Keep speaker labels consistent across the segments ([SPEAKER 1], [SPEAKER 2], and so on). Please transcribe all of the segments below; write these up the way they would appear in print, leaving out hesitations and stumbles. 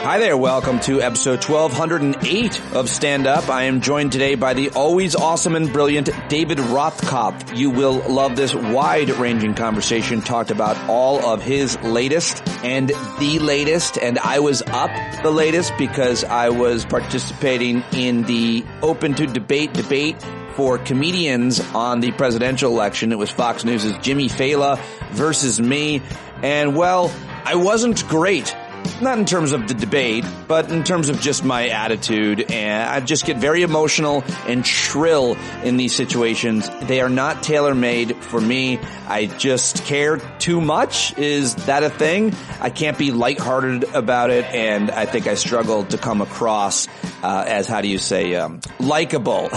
[SPEAKER 1] Hi there, welcome to episode 1208 of Stand Up. I am joined today by the always awesome and brilliant David Rothkopf. You will love this wide-ranging conversation, talked about all of his latest and the latest, and I was up the latest because I was participating in the Open to Debate for comedians on the presidential election. It was Fox News' Jimmy Fallon versus me, and well, I wasn't great. Not in terms of the debate, but in terms of just my attitude. And I just get very emotional and shrill in these situations. They are not tailor-made for me. I just care too much. Is that a thing? I can't be lighthearted about it, and I think I struggle to come across as, how do you say, likable.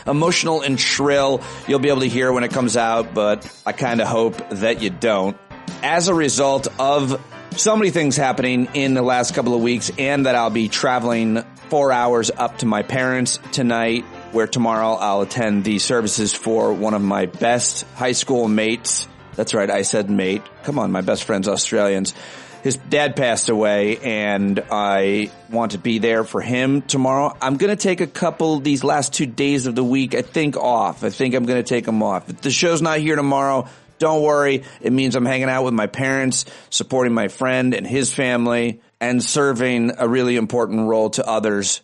[SPEAKER 1] Emotional and shrill. You'll be able to hear when it comes out, but I kind of hope that you don't. As a result of so many things happening in the last couple of weeks, and that I'll be traveling 4 hours up to my parents tonight, where tomorrow I'll attend the services for one of my best high school mates. That's right, I said mate. Come on, my best friend's Australians. His dad passed away, and I want to be there for him tomorrow. I'm going to take these last 2 days of the week, I think, off. I think I'm going to take them off. If the show's not here tomorrow, don't worry. It means I'm hanging out with my parents, supporting my friend and his family, and serving a really important role to others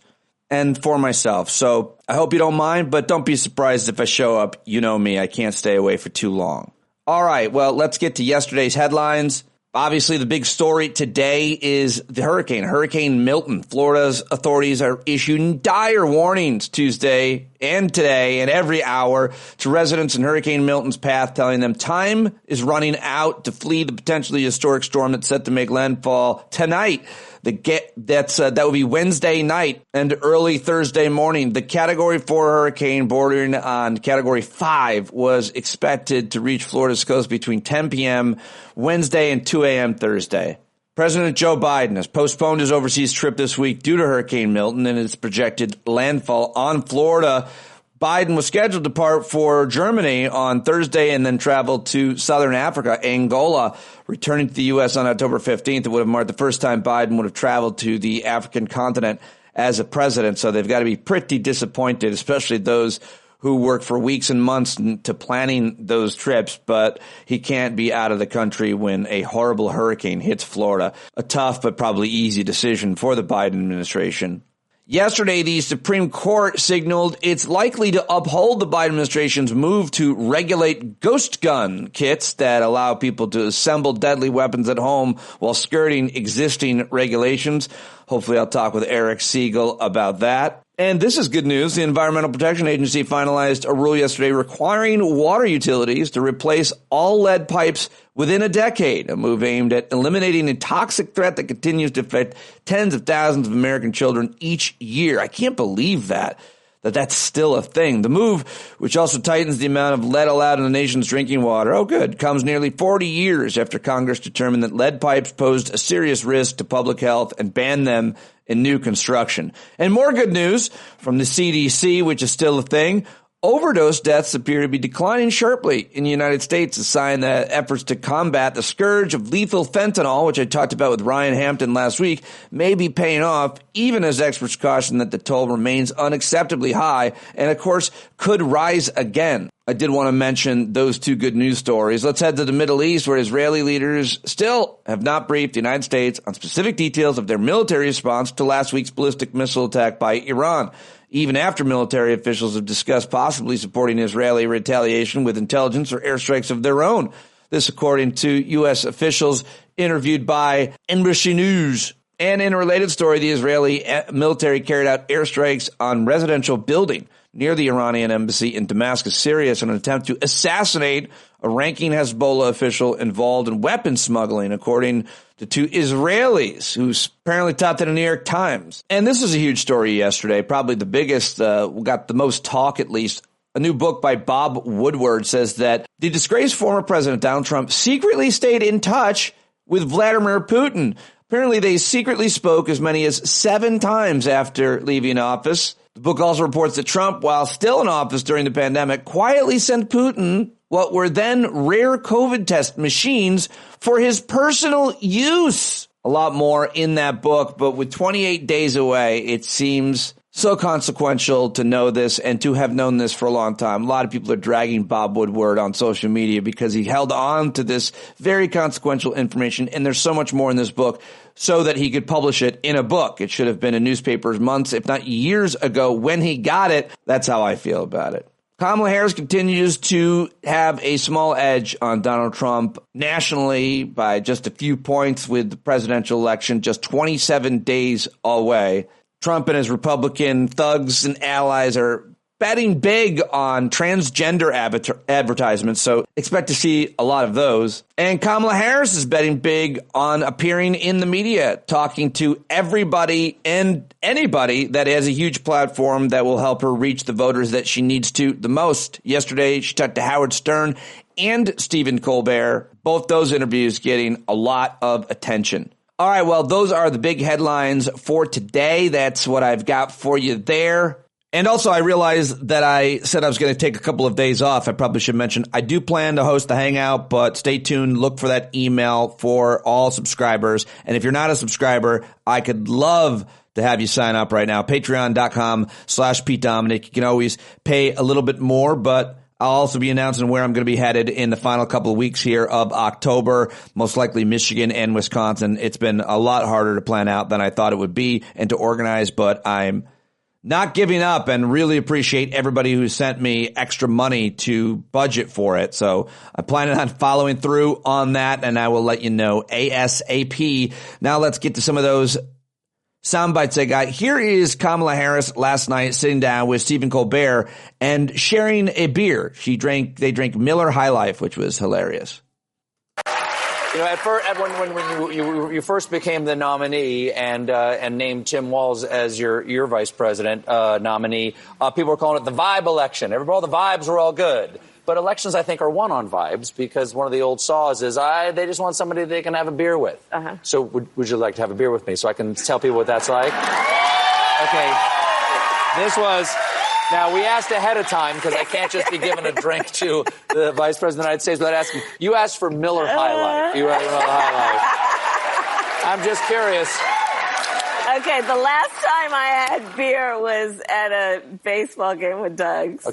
[SPEAKER 1] and for myself. So I hope you don't mind, but don't be surprised if I show up. You know me. I can't stay away for too long. All right. Well, let's get to yesterday's headlines. Obviously, the big story today is the Hurricane Milton. Florida's authorities are issuing dire warnings Tuesday and today and every hour to residents in Hurricane Milton's path, telling them time is running out to flee the potentially historic storm that's set to make landfall tonight. That would be Wednesday night and early Thursday morning. The Category 4 hurricane, bordering on Category 5, was expected to reach Florida's coast between 10 p.m. Wednesday and 2 a.m. Thursday. President Joe Biden has postponed his overseas trip this week due to Hurricane Milton and its projected landfall on Florida. Biden was scheduled to depart for Germany on Thursday and then travel to southern Africa, Angola, returning to the U.S. on October 15th. It would have marked the first time Biden would have traveled to the African continent as a president. So they've got to be pretty disappointed, especially those who work for weeks and months to planning those trips. But he can't be out of the country when a horrible hurricane hits Florida. A tough but probably easy decision for the Biden administration. Yesterday, the Supreme Court signaled it's likely to uphold the Biden administration's move to regulate ghost gun kits that allow people to assemble deadly weapons at home while skirting existing regulations. Hopefully, I'll talk with Eric Siegel about that. And this is good news. The Environmental Protection Agency finalized a rule yesterday requiring water utilities to replace all lead pipes within a decade, a move aimed at eliminating a toxic threat that continues to affect tens of thousands of American children each year. I can't believe that's still a thing. The move, which also tightens the amount of lead allowed in the nation's drinking water, comes nearly 40 years after Congress determined that lead pipes posed a serious risk to public health and banned them in new construction. And more good news from the CDC, which is still a thing. Overdose deaths appear to be declining sharply in the United States, a sign that efforts to combat the scourge of lethal fentanyl, which I talked about with Ryan Hampton last week, may be paying off, even as experts caution that the toll remains unacceptably high and, of course, could rise again. I did want to mention those two good news stories. Let's head to the Middle East, where Israeli leaders still have not briefed the United States on specific details of their military response to last week's ballistic missile attack by Iran, even after military officials have discussed possibly supporting Israeli retaliation with intelligence or airstrikes of their own. This according to U.S. officials interviewed by NBC News. And in a related story, the Israeli military carried out airstrikes on residential building near the Iranian embassy in Damascus, Syria, in an attempt to assassinate a ranking Hezbollah official involved in weapons smuggling, according to two Israelis who apparently topped it in the New York Times. And this is a huge story yesterday, probably the biggest, got the most talk at least. A new book by Bob Woodward says that the disgraced former President Donald Trump secretly stayed in touch with Vladimir Putin. Apparently, they secretly spoke as many as 7 times after leaving office. The book also reports that Trump, while still in office during the pandemic, quietly sent Putin what were then rare COVID test machines for his personal use. a lot more in that book, but with 28 days away, it seems so consequential to know this and to have known this for a long time. A lot of people are dragging Bob Woodward on social media because he held on to this very consequential information, and there's so much more in this book so that he could publish it in a book. It should have been in newspapers months, if not years ago when he got it. That's how I feel about it. Kamala Harris continues to have a small edge on Donald Trump nationally by just a few points with the presidential election just 27 days away. Trump and his Republican thugs and allies are betting big on transgender advertisements, so expect to see a lot of those. And Kamala Harris is betting big on appearing in the media, talking to everybody and anybody that has a huge platform that will help her reach the voters that she needs to the most. Yesterday, she talked to Howard Stern and Stephen Colbert, both those interviews getting a lot of attention. All right, well, those are the big headlines for today. That's what I've got for you there. And also, I realized that I said I was going to take a couple of days off. I probably should mention I do plan to host the Hangout, but stay tuned. Look for that email for all subscribers. And if you're not a subscriber, I could love to have you sign up right now. Patreon.com/Pete Dominic. You can always pay a little bit more, but I'll also be announcing where I'm going to be headed in the final couple of weeks here of October, most likely Michigan and Wisconsin. It's been a lot harder to plan out than I thought it would be and to organize, but I'm not giving up and really appreciate everybody who sent me extra money to budget for it. So I'm planning on following through on that, and I will let you know ASAP. Now let's get to some of those sound bites I got. Here is Kamala Harris last night sitting down with Stephen Colbert and sharing a beer. They drank Miller High Life, which was hilarious.
[SPEAKER 2] You know, at first, when you first became the nominee and named Tim Walz as your vice president nominee, people were calling it the vibe election. All the vibes were all good. But elections, I think, are won on vibes because one of the old saws is they just want somebody they can have a beer with. Uh-huh. So would you like to have a beer with me so I can tell people what that's like? Okay. This was... Now, we asked ahead of time because I can't just be giving a drink to the Vice President of the United States without asking. You asked for Miller High Life. You asked for Miller High Life. I'm just curious.
[SPEAKER 3] Okay, the last time I had beer was at a baseball game with Doug.
[SPEAKER 2] So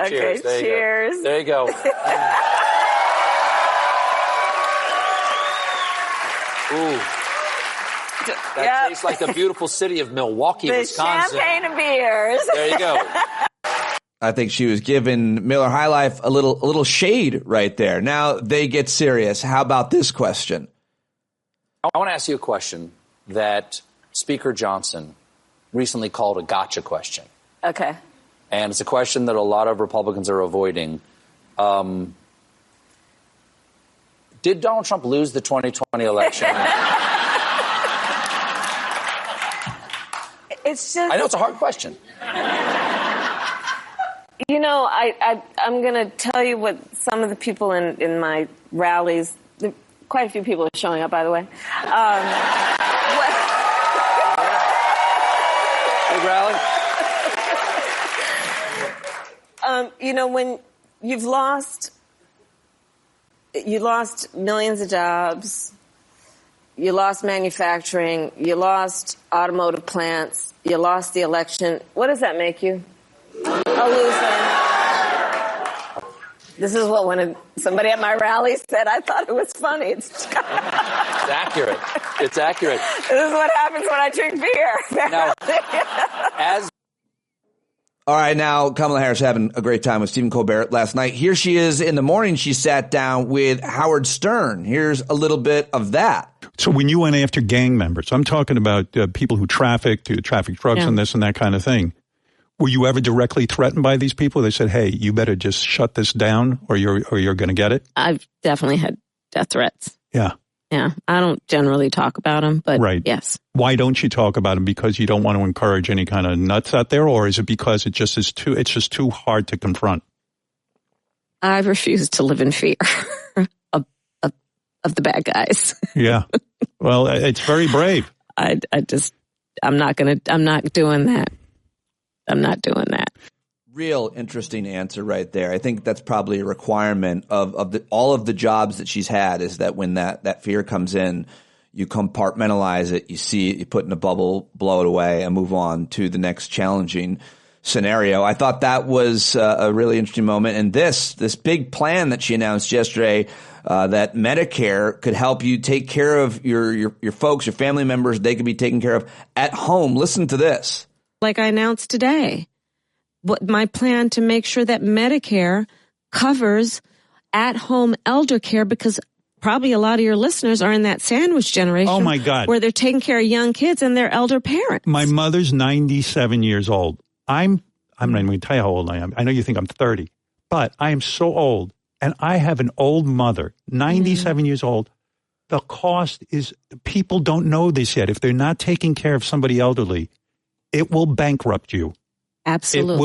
[SPEAKER 2] cheers.
[SPEAKER 3] Cheers.
[SPEAKER 2] There you go. Ooh. That tastes like the beautiful city of Milwaukee, Wisconsin.
[SPEAKER 3] Champagne and beers.
[SPEAKER 2] There you go.
[SPEAKER 1] I think she was giving Miller High Life a little shade right there. Now they get serious. How about this question?
[SPEAKER 2] I want to ask you a question that Speaker Johnson recently called a gotcha question.
[SPEAKER 3] Okay.
[SPEAKER 2] And it's a question that a lot of Republicans are avoiding. Did Donald Trump lose the 2020 election?
[SPEAKER 3] It's just...
[SPEAKER 2] I know it's a hard question.
[SPEAKER 3] You know, I'm going to tell you what some of the people in my rallies, quite a few people are showing up, by the way.
[SPEAKER 2] Big rally?
[SPEAKER 3] You know, when you lost millions of jobs, you lost manufacturing, you lost automotive plants, you lost the election. What does that make you? A loser. This is what somebody at my rally said. I thought it was funny. It's
[SPEAKER 2] accurate. It's accurate.
[SPEAKER 3] This is what happens when I drink beer.
[SPEAKER 2] Now,
[SPEAKER 1] All right, now Kamala Harris having a great time with Stephen Colbert last night. Here she is in the morning. She sat down with Howard Stern. Here's a little bit of that.
[SPEAKER 4] So when you went after gang members, I'm talking about people who traffic drugs and this and that kind of thing. Were you ever directly threatened by these people? They said, hey, you better just shut this down or you're going to get it?
[SPEAKER 5] I've definitely had death threats.
[SPEAKER 4] Yeah.
[SPEAKER 5] Yeah. I don't generally talk about them, but yes.
[SPEAKER 4] Why don't you talk about them? Because you don't want to encourage any kind of nuts out there, or is it because it's just too hard to confront?
[SPEAKER 5] I refuse to live in fear of the bad guys.
[SPEAKER 4] Yeah. Well, it's very brave.
[SPEAKER 5] I'm not doing that. I'm not doing that.
[SPEAKER 1] Real interesting answer right there. I think that's probably a requirement of all of the jobs that she's had, is that when that fear comes in, you compartmentalize it, you see it, you put it in a bubble, blow it away, and move on to the next challenging scenario. I thought that was a really interesting moment. And this big plan that she announced yesterday, that Medicare could help you take care of your folks, your family members, they could be taken care of at home. Listen to this.
[SPEAKER 5] Like I announced today, my plan to make sure that Medicare covers at-home elder care, because probably a lot of your listeners are in that sandwich generation.
[SPEAKER 4] Oh, my God.
[SPEAKER 5] Where they're taking care of young kids and their elder parents.
[SPEAKER 4] My mother's 97 years old. I'm not even going to tell you how old I am. I know you think I'm 30, but I am so old, and I have an old mother, 97 years old. The cost is, people don't know this yet. If they're not taking care of somebody elderly, it will bankrupt you.
[SPEAKER 5] Absolutely.
[SPEAKER 4] It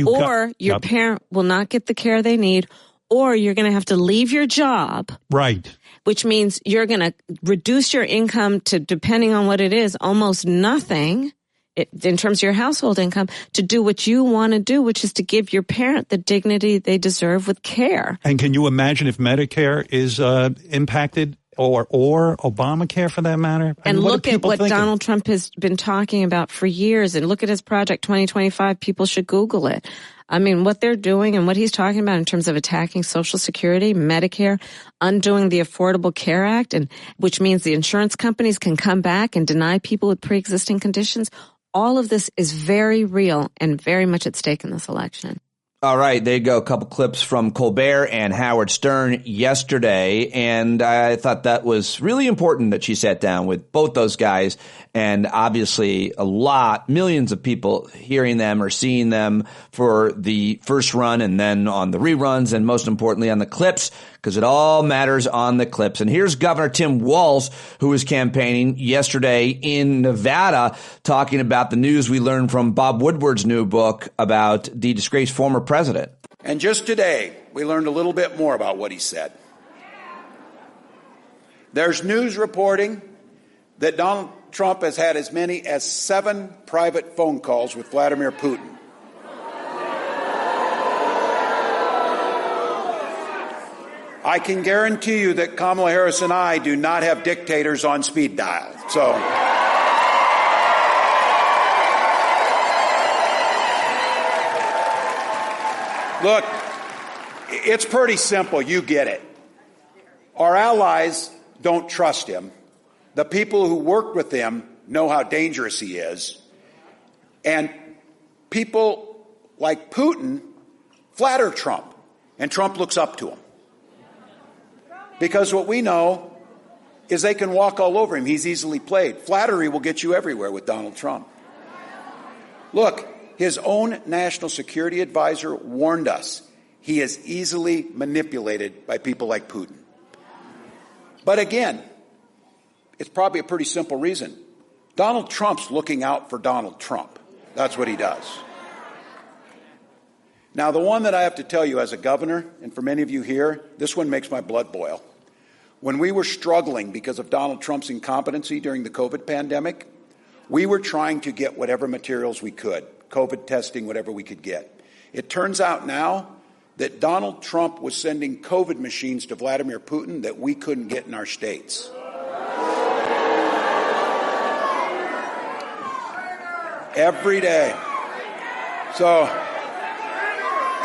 [SPEAKER 4] will
[SPEAKER 5] right. Your parent will not get the care they need, or you're going to have to leave your job.
[SPEAKER 4] Right.
[SPEAKER 5] Which means you're going to reduce your income to, depending on what it is, almost nothing in terms of your household income, to do what you want to do, which is to give your parent the dignity they deserve with care.
[SPEAKER 4] And can you imagine if Medicare is impacted, or Obamacare for that matter?
[SPEAKER 5] And look at what Donald Trump has been talking about for years, and look at his Project 2025. People should Google it. I mean, what they're doing and what he's talking about in terms of attacking Social Security, Medicare, undoing the Affordable Care Act, and which means the insurance companies can come back and deny people with pre-existing conditions. All of this is very real and very much at stake in this election.
[SPEAKER 1] All right, there you go. A couple clips from Colbert and Howard Stern yesterday, and I thought that was really important that she sat down with both those guys, and obviously millions of people hearing them or seeing them for the first run and then on the reruns, and most importantly on the clips, because it all matters on the clips. And here's Governor Tim Walz, who was campaigning yesterday in Nevada, talking about the news we learned from Bob Woodward's new book about the disgraced former president.
[SPEAKER 6] And just today, we learned a little bit more about what he said. There's news reporting that Donald Trump has had as many as 7 private phone calls with Vladimir Putin. I can guarantee you that Kamala Harris and I do not have dictators on speed dial. So, look, it's pretty simple. You get it. Our allies don't trust him. The people who work with him know how dangerous he is. And people like Putin flatter Trump, and Trump looks up to him. Because what we know is they can walk all over him. He's easily played. Flattery will get you everywhere with Donald Trump. Look, his own national security advisor warned us he is easily manipulated by people like Putin. But again, it's probably a pretty simple reason. Donald Trump's looking out for Donald Trump. That's what he does. Now, the one that I have to tell you as a governor, and for many of you here, this one makes my blood boil. When we were struggling because of Donald Trump's incompetency during the COVID pandemic, we were trying to get whatever materials we could, COVID testing, whatever we could get. It turns out now that Donald Trump was sending COVID machines to Vladimir Putin that we couldn't get in our states. Every day. So,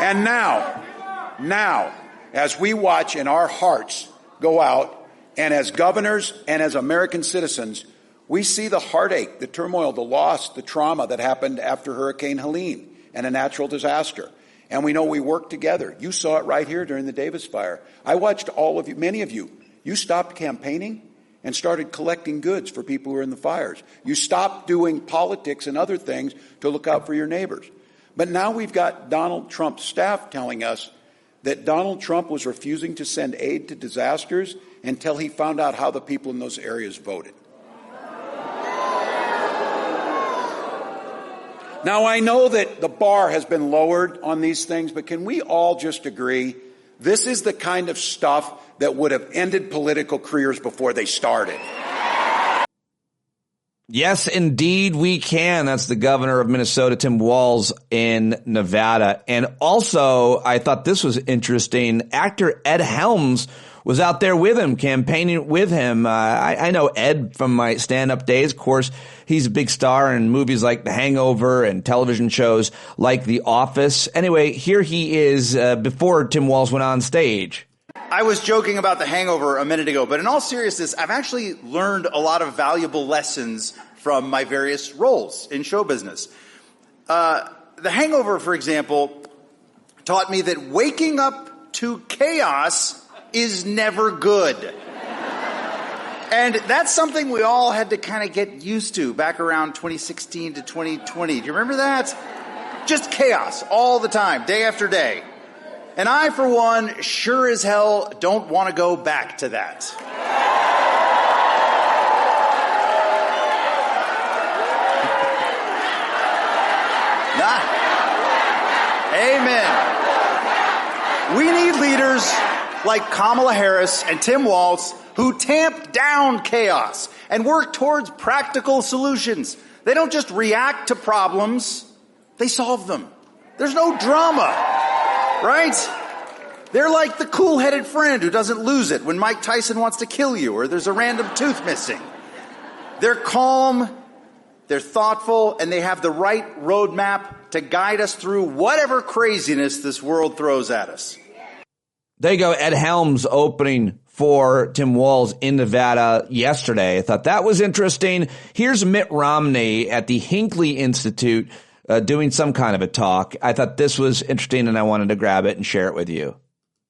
[SPEAKER 6] and now, as we watch and our hearts go out, and as governors and as American citizens, we see the heartache, the turmoil, the loss, the trauma that happened after Hurricane Helene and a natural disaster. And we know we work together. You saw it right here during the Davis fire. I watched all of you, many of you. You stopped campaigning and started collecting goods for people who were in the fires. You stopped doing politics and other things to look out for your neighbors. But now we've got Donald Trump's staff telling us that Donald Trump was refusing to send aid to disasters until he found out how the people in those areas voted. Now, I know that the bar has been lowered on these things, but can we all just agree this is the kind of stuff that would have ended political careers before they started?
[SPEAKER 1] Yes, indeed, we can. That's the governor of Minnesota, Tim Walz, in Nevada. And also, I thought this was interesting. Actor Ed Helms was out there with him, campaigning with him. I know Ed from my stand-up days. Of course, he's a big star in movies like The Hangover and television shows like The Office. Anyway, here he is before Tim Walz went on stage.
[SPEAKER 7] I was joking about The Hangover a minute ago, but in all seriousness, I've actually learned a lot of valuable lessons from my various roles in show business. The Hangover, for example, taught me that waking up to chaos is never good. And that's something we all had to kind of get used to back around 2016 to 2020. Do you remember that? Just chaos all the time, day after day. And I, for one, sure as hell don't want to go back to that. Amen. We need leaders like Kamala Harris and Tim Walz who tamp down chaos and work towards practical solutions. They don't just react to problems, they solve them. There's no drama. Right? They're like the cool-headed friend who doesn't lose it when Mike Tyson wants to kill you or there's a random tooth missing. They're calm, they're thoughtful, and they have the right roadmap to guide us through whatever craziness this world throws at us.
[SPEAKER 1] There you go, Ed Helms opening for Tim Walz in Nevada yesterday. I thought that was interesting. Here's Mitt Romney at the Hinckley Institute doing some kind of a talk. I thought this was interesting, and I wanted to grab it and share it with you.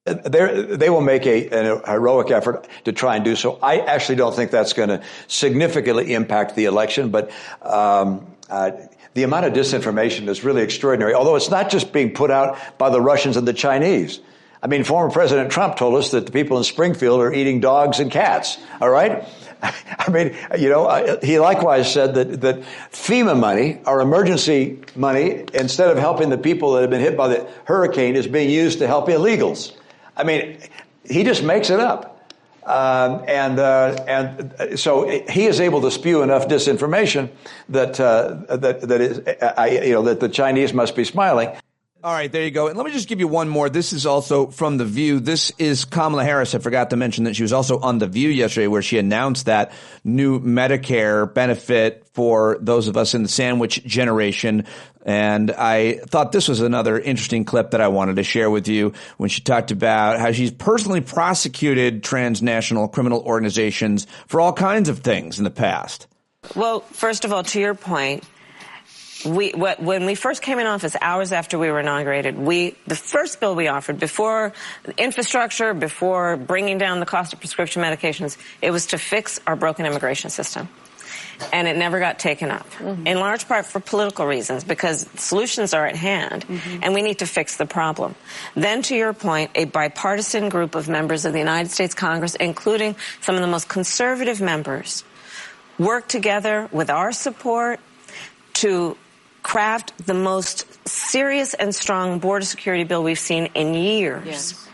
[SPEAKER 8] They will make a heroic effort to try and do so. I actually don't think that's going to significantly impact the election, but the amount of disinformation is really extraordinary, although it's not just being put out by the Russians and the Chinese. I mean, former President Trump told us that the people in Springfield are eating dogs and cats, all right? I mean, he likewise said that FEMA money, our emergency money, instead of helping the people that have been hit by the hurricane, is being used to help illegals. I mean, he just makes it up. And so he is able to spew enough disinformation that the Chinese must be smiling.
[SPEAKER 1] All right, there you go. And let me just give you one more. This is also from The View. This is Kamala Harris. I forgot to mention that she was also on The View yesterday where she announced that new Medicare benefit for those of us in the sandwich generation. And I thought this was another interesting clip that I wanted to share with you when she talked about how she's personally prosecuted transnational criminal organizations for all kinds of things in the past.
[SPEAKER 3] Well, first of all, to your point, when we first came in office, hours after we were inaugurated, the first bill we offered, before infrastructure, before bringing down the cost of prescription medications, it was to fix our broken immigration system. And it never got taken up, in large part for political reasons, because solutions are at hand, and we need to fix the problem. Then, to your point, a bipartisan group of members of the United States Congress, including some of the most conservative members, worked together with our support to craft the most serious and strong border security bill we've seen in years. Yes.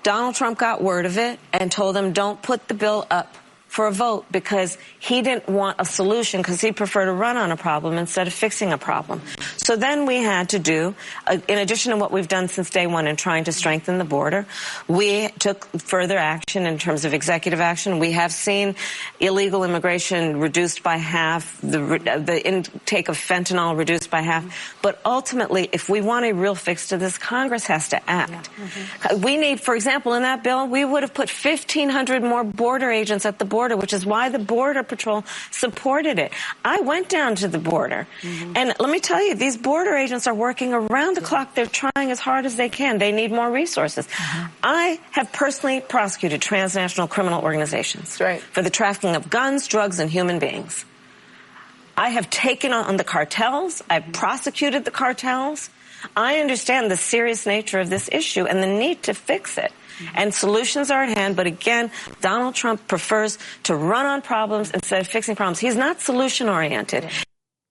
[SPEAKER 3] Donald Trump got word of it and told them, don't put the bill up for a vote, because he didn't want a solution, because he'd prefer to run on a problem instead of fixing a problem. So then we had to do, in addition to what we've done since day one in trying to strengthen the border, we took further action in terms of executive action. We have seen illegal immigration reduced by half, the intake of fentanyl reduced by half. But ultimately, if we want a real fix to this, Congress has to act. We need, for example, in that bill, we would have put 1,500 more border agents at the border, which is why the Border Patrol supported it. I went down to the border, and let me tell you, these border agents are working around the clock. They're trying as hard as they can. They need more resources. I have personally prosecuted transnational criminal organizations for the trafficking of guns, drugs, and human beings. I have taken on the cartels. I've prosecuted the cartels. I understand the serious nature of this issue and the need to fix it. And solutions are at hand, but again, Donald Trump prefers to run on problems instead of fixing problems. He's not solution-oriented.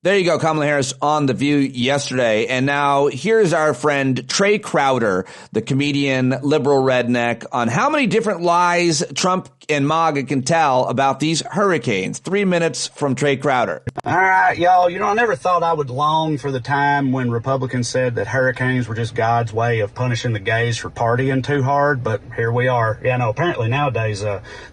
[SPEAKER 1] There you go, Kamala Harris on The View yesterday. And now here's our friend Trey Crowder, the comedian, liberal redneck, on how many different lies Trump and MAGA can tell about these hurricanes. 3 minutes from Trey Crowder.
[SPEAKER 9] All right, y'all. I never thought I would long for the time when Republicans said that hurricanes were just God's way of punishing the gays for partying too hard, but here we are. Yeah, no, apparently nowadays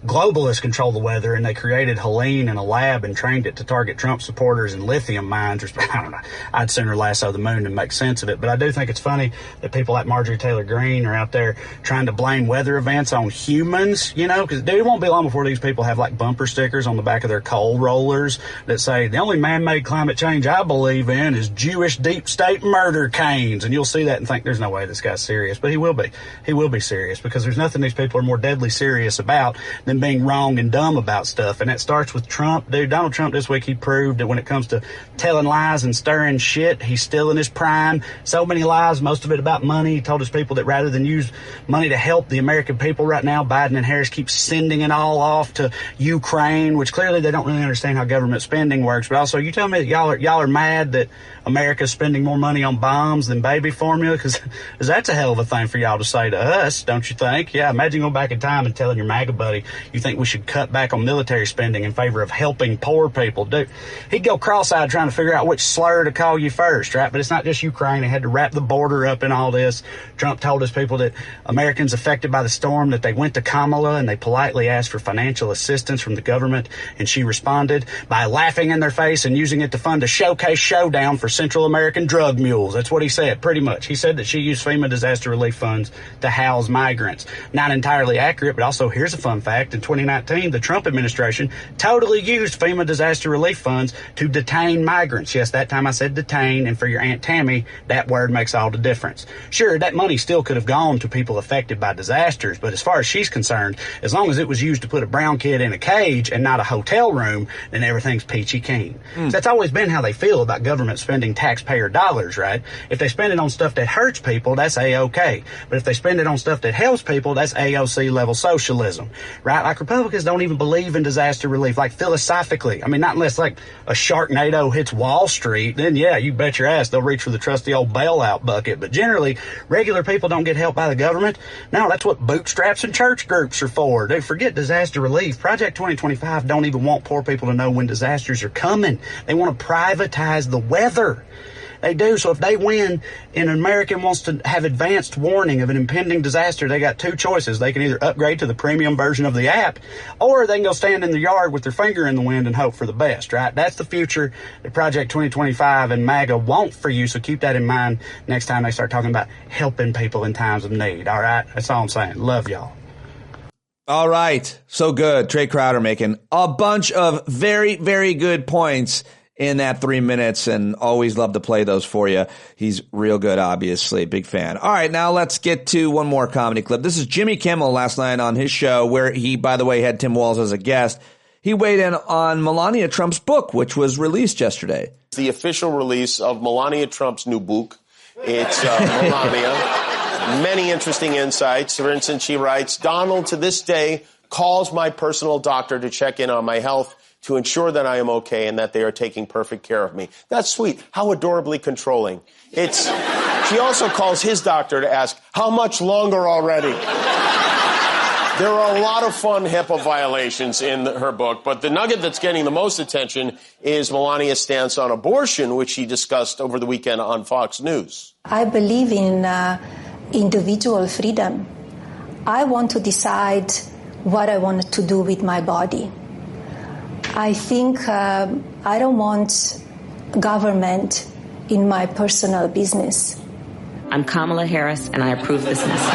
[SPEAKER 9] globalists control the weather, and they created Helene in a lab and trained it to target Trump supporters in lithium mines. I don't know. I'd sooner lasso the moon and make sense of it, but I do think it's funny that people like Marjorie Taylor Greene are out there trying to blame weather events on humans, because it won't be long before these people have like bumper stickers on the back of their coal rollers that say, the only man-made climate change I believe in is Jewish deep state murder canes. And you'll see that and think, there's no way this guy's serious. But he will be. He will be serious, because there's nothing these people are more deadly serious about than being wrong and dumb about stuff. And that starts with Trump. Dude, Donald Trump this week, he proved that when it comes to telling lies and stirring shit, he's still in his prime. So many lies, most of it about money. He told his people that rather than use money to help the American people right now, Biden and Harris keep sending it all off to Ukraine, which clearly they don't really understand how government spending works. But also, you tell me that y'all are mad that America's spending more money on bombs than baby formula? Because that's a hell of a thing for y'all to say to us, don't you think? Yeah, imagine going back in time and telling your MAGA buddy you think we should cut back on military spending in favor of helping poor people. Dude, he'd go cross-eyed trying to figure out which slur to call you first, right? But it's not just Ukraine. They had to wrap the border up in all this. Trump told his people that Americans affected by the storm, that they went to Kamala and they politely asked for financial assistance from the government, and she responded by laughing in their face and using it to fund a showcase showdown for Central American drug mules. That's what he said, pretty much. He said that she used FEMA disaster relief funds to house migrants. Not entirely accurate, but also here's a fun fact. In 2019, the Trump administration totally used FEMA disaster relief funds to detain migrants. Yes, that time I said detain, and for your Aunt Tammy, that word makes all the difference. Sure, that money still could have gone to people affected by disasters, but as far as she's concerned, as long as it was used to put a brown kid in a cage and not a hotel room, then everything's peachy keen. So that's always been how they feel about government spending taxpayer dollars, right? If they spend it on stuff that hurts people, that's A-OK. But if they spend it on stuff that helps people, that's AOC level socialism, right? Like Republicans don't even believe in disaster relief, like philosophically. I mean, not unless like a Sharknado hits Wall Street, then yeah, you bet your ass they'll reach for the trusty old bailout bucket. But generally, regular people don't get help by the government. No, that's what bootstraps and church groups are for. They forget disaster relief. Project 2025 don't even want poor people to know when disasters are coming. They want to privatize the weather. They do. So if they win and an American wants to have advanced warning of an impending disaster, they got two choices. They can either upgrade to the premium version of the app, or they can go stand in the yard with their finger in the wind and hope for the best, right? That's the future that Project 2025 and MAGA want for you. So keep that in mind next time they start talking about helping people in times of need. All right. That's all I'm saying. Love y'all.
[SPEAKER 1] All right. So good. Trey Crowder making a bunch of very, very good points in that 3 minutes, and always love to play those for you. He's real good, obviously. Big fan. All right, now let's get to one more comedy clip. This is Jimmy Kimmel last night on his show, where he, by the way, had Tim Walz as a guest. He weighed in on Melania Trump's book, which was released yesterday.
[SPEAKER 10] The official release of Melania Trump's new book. It's Melania. Many interesting insights. For instance, she writes, Donald, to this day, calls my personal doctor to check in on my health, to ensure that I am okay and that they are taking perfect care of me. That's sweet. How adorably controlling. She also calls his doctor to ask, how much longer already? There are a lot of fun HIPAA violations in her book, but the nugget that's getting the most attention is Melania's stance on abortion, which she discussed over the weekend on Fox News.
[SPEAKER 11] I believe in individual freedom. I want to decide what I want to do with my body. I think I don't want government in my personal business.
[SPEAKER 3] I'm Kamala Harris, and I approve this message.
[SPEAKER 10] That's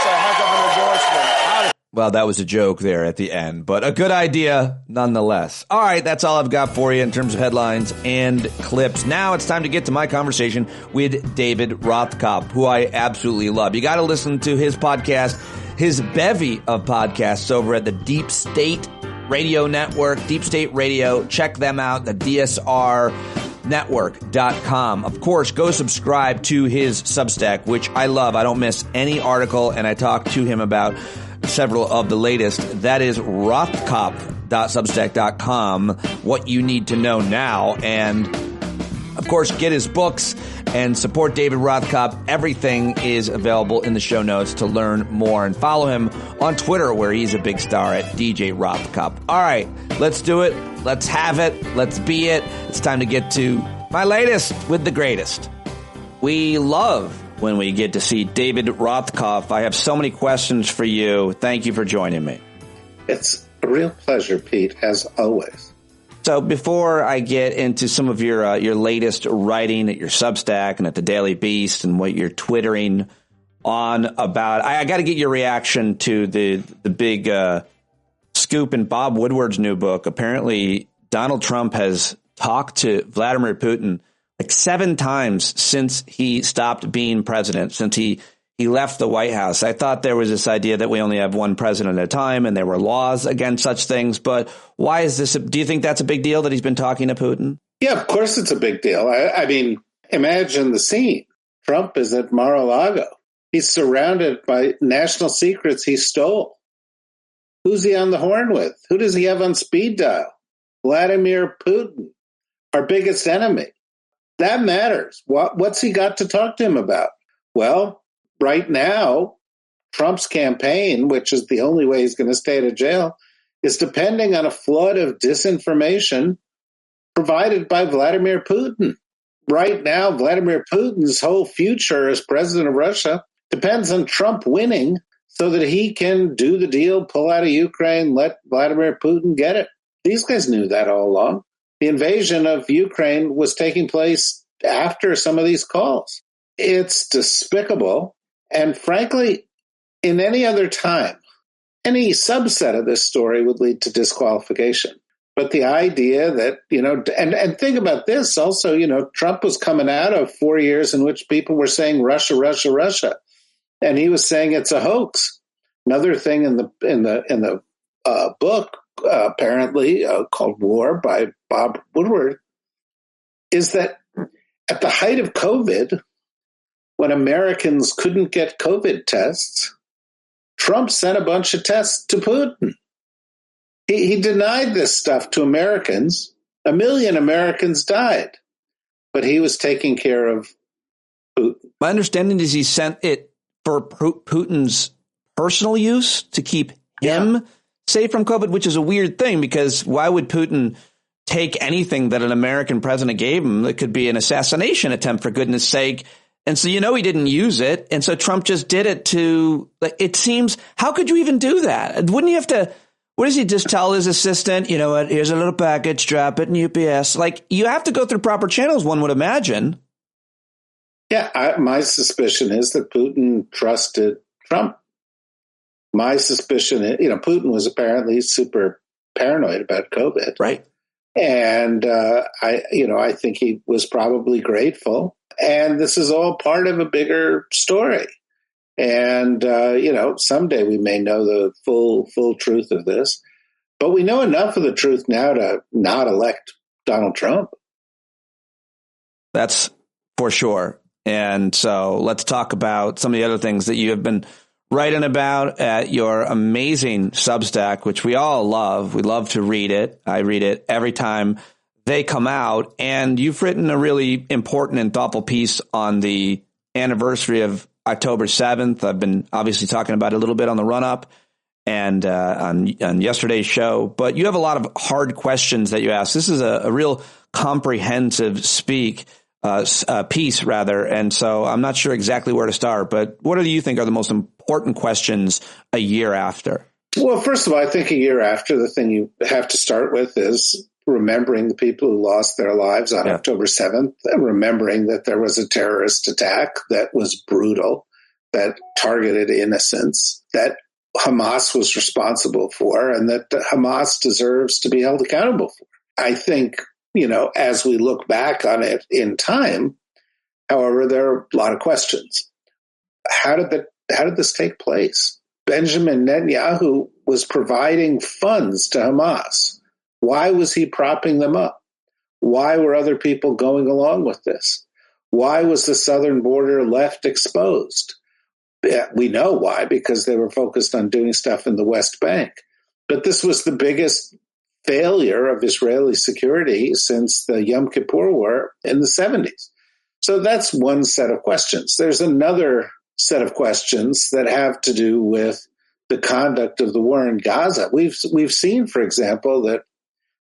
[SPEAKER 10] a heck of an endorsement.
[SPEAKER 1] Well, that was a joke there at the end, but a good idea nonetheless. All right, that's all I've got for you in terms of headlines and clips. Now it's time to get to my conversation with David Rothkopf, who I absolutely love. You got to listen to his podcast, his bevy of podcasts over at the Deep State Radio Network, Deep State Radio. Check them out, the DSRnetwork.com. Of course, go subscribe to his Substack, which I love. I don't miss any article, and I talk to him about several of the latest. That is Rothkopf, davidrothkopf.substack.com, what you need to know now. And, of course, get his books and support David Rothkopf. Everything is available in the show notes to learn more. And follow him on Twitter, where he's a big star, at DJ Rothkopf. All right, let's do it. Let's have it. Let's be it. It's time to get to my latest with the greatest. We love when we get to see David Rothkopf. I have so many questions for you. Thank you for joining me.
[SPEAKER 12] It's a real pleasure, Pete, as always.
[SPEAKER 1] So before I get into some of your latest writing at your Substack and at the Daily Beast and what you're twittering on about, I got to get your reaction to the big scoop in Bob Woodward's new book. Apparently, Donald Trump has talked to Vladimir Putin like 7 times since he stopped being president, since he left the White House. I thought there was this idea that we only have one president at a time and there were laws against such things. But why is this? Do you think that's a big deal that he's been talking to Putin?
[SPEAKER 12] Yeah, of course it's a big deal. I mean, imagine the scene. Trump is at Mar-a-Lago. He's surrounded by national secrets he stole. Who's he on the horn with? Who does he have on speed dial? Vladimir Putin, our biggest enemy. That matters. What's he got to talk to him about? Well, right now, Trump's campaign, which is the only way he's going to stay out of jail, is depending on a flood of disinformation provided by Vladimir Putin. Right now, Vladimir Putin's whole future as president of Russia depends on Trump winning so that he can do the deal, pull out of Ukraine, let Vladimir Putin get it. These guys knew that all along. The invasion of Ukraine was taking place after some of these calls. It's despicable. And frankly, in any other time, any subset of this story would lead to disqualification. But the idea that, and think about this also, Trump was coming out of 4 years in which people were saying Russia, Russia, Russia. And he was saying it's a hoax. Another thing in the book, apparently called War by Bob Woodward, is that at the height of COVID, when Americans couldn't get COVID tests, Trump sent a bunch of tests to Putin. He denied this stuff to Americans. 1 million Americans died, but he was taking care of Putin.
[SPEAKER 1] My understanding is he sent it for Putin's personal use to keep him safe from COVID, which is a weird thing, because why would Putin take anything that an American president gave him that could be an assassination attempt, for goodness sake? And so, he didn't use it. And so Trump just did it it seems, how could you even do that? Wouldn't you have to, what does he just tell his assistant? You know what? Here's a little package, drop it in UPS. You have to go through proper channels, one would imagine.
[SPEAKER 12] Yeah, my suspicion is that Putin trusted Trump. My suspicion is, Putin was apparently super paranoid about COVID.
[SPEAKER 1] Right.
[SPEAKER 12] And I think he was probably grateful. And this is all part of a bigger story. And, someday we may know the full truth of this. But we know enough of the truth now to not elect Donald Trump.
[SPEAKER 1] That's for sure. And so let's talk about some of the other things that you have been writing about at your amazing Substack, which we all love. We love to read it. I read it every time they come out. And you've written a really important and thoughtful piece on the anniversary of October 7th. I've been obviously talking about it a little bit on the run-up and on yesterday's show. But you have a lot of hard questions that you ask. This is a real comprehensive piece, rather. And so I'm not sure exactly where to start. But what do you think are the most important questions a year after?
[SPEAKER 12] Well, first of all, I think a year after, the thing you have to start with is remembering the people who lost their lives on October 7th, remembering that there was a terrorist attack that was brutal, that targeted innocents, that Hamas was responsible for, and that Hamas deserves to be held accountable for. I think, as we look back on it in time, however, there are a lot of questions. How did this take place? Benjamin Netanyahu was providing funds to Hamas. Why was he propping them up? Why were other people going along with this? Why was the southern border left exposed? We know why, because they were focused on doing stuff in the West Bank. But this was the biggest failure of Israeli security since the Yom Kippur War in the 70s. So that's one set of questions. There's another set of questions that have to do with the conduct of the war in Gaza. We've seen, for example, that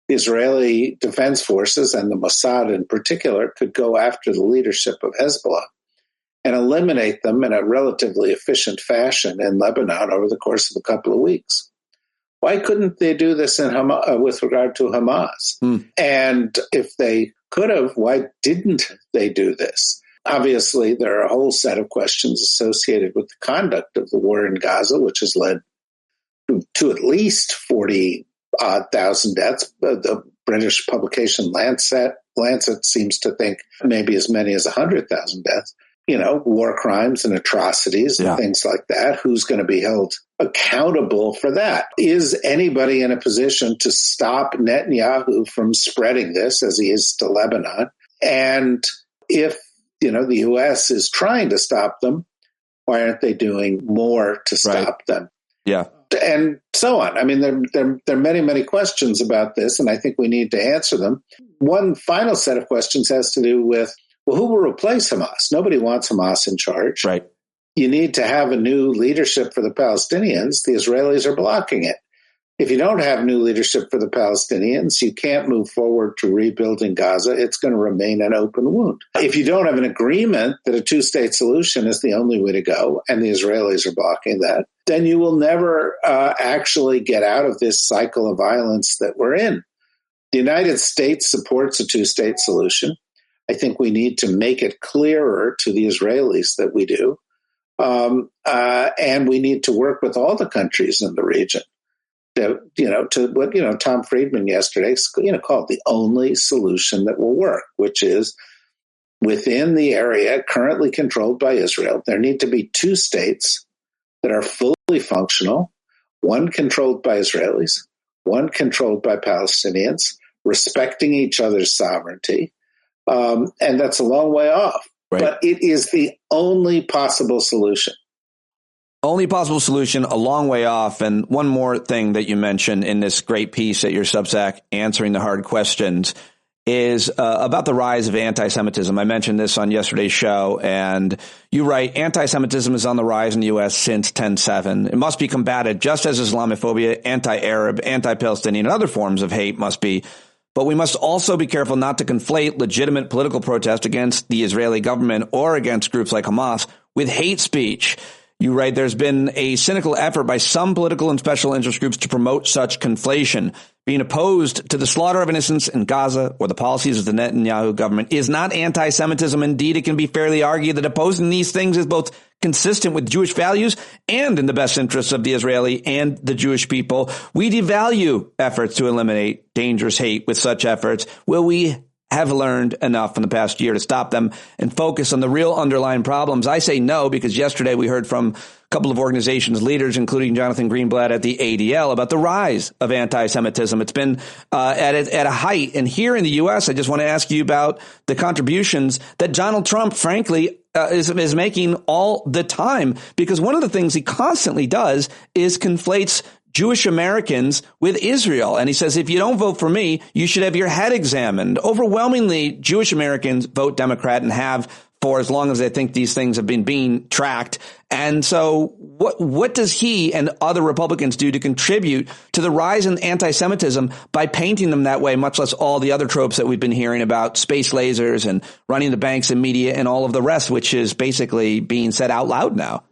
[SPEAKER 12] the Israeli Defense Forces and the Mossad in particular could go after the leadership of Hezbollah and eliminate them in a relatively efficient fashion in Lebanon over the course of a couple of weeks. Why couldn't they do this with regard to Hamas? And if they could have, why didn't they do this? Obviously, there are a whole set of questions associated with the conduct of the war in Gaza, which has led to at least 40,000 deaths. The British publication Lancet seems to think maybe as many as 100,000 deaths. War crimes and atrocities and things like that. Who's going to be held accountable for that? Is anybody in a position to stop Netanyahu from spreading this as he is to Lebanon? And if, the U.S. is trying to stop them, why aren't they doing more to stop them?
[SPEAKER 1] Yeah.
[SPEAKER 12] And so on. I mean, there are many, many questions about this, and I think we need to answer them. One final set of questions has to do with, well, who will replace Hamas? Nobody wants Hamas in charge.
[SPEAKER 1] Right.
[SPEAKER 12] You need to have a new leadership for the Palestinians. The Israelis are blocking it. If you don't have new leadership for the Palestinians, you can't move forward to rebuilding Gaza. It's going to remain an open wound. If you don't have an agreement that a two-state solution is the only way to go, and the Israelis are blocking that, then you will never actually get out of this cycle of violence that we're in. The United States supports a two-state solution. I think we need to make it clearer to the Israelis that we do. And we need to work with all the countries in the region to what, Tom Friedman yesterday, called the only solution that will work, which is within the area currently controlled by Israel, there need to be two states that are fully functional, one controlled by Israelis, one controlled by Palestinians, respecting each other's sovereignty. And that's a long way off. Right. But it is the only possible solution.
[SPEAKER 1] Only possible solution, a long way off. And one more thing that you mentioned in this great piece at your Substack, Answering the Hard Questions, is about the rise of anti-Semitism. I mentioned this on yesterday's show, and you write, anti-Semitism is on the rise in the U.S. since 10/7. It must be combated just as Islamophobia, anti-Arab, anti-Palestinian, and other forms of hate must be. But we must also be careful not to conflate legitimate political protest against the Israeli government or against groups like Hamas with hate speech. You write, there's been a cynical effort by some political and special interest groups to promote such conflation. Being opposed to the slaughter of innocents in Gaza or the policies of the Netanyahu government is not anti-Semitism. Indeed, it can be fairly argued that opposing these things is both consistent with Jewish values and in the best interests of the Israeli and the Jewish people. We devalue efforts to eliminate dangerous hate with such efforts. Will we have learned enough in the past year to stop them and focus on the real underlying problems? I say no, because yesterday we heard from a couple of organizations' leaders, including Jonathan Greenblatt at the ADL, about the rise of anti-Semitism. It's been at a height. And here in the U.S., I just want to ask you about the contributions that Donald Trump, frankly, is making all the time, because one of the things he constantly does is conflates Jewish Americans with Israel. And he says, if you don't vote for me, you should have your head examined. Overwhelmingly, Jewish Americans vote Democrat and have for as long as they think these things have been being tracked. And so what does he and other Republicans do to contribute to the rise in anti-Semitism by painting them that way, much less all the other tropes that we've been hearing about, space lasers and running the banks and media and all of the rest, which is basically being said out loud now?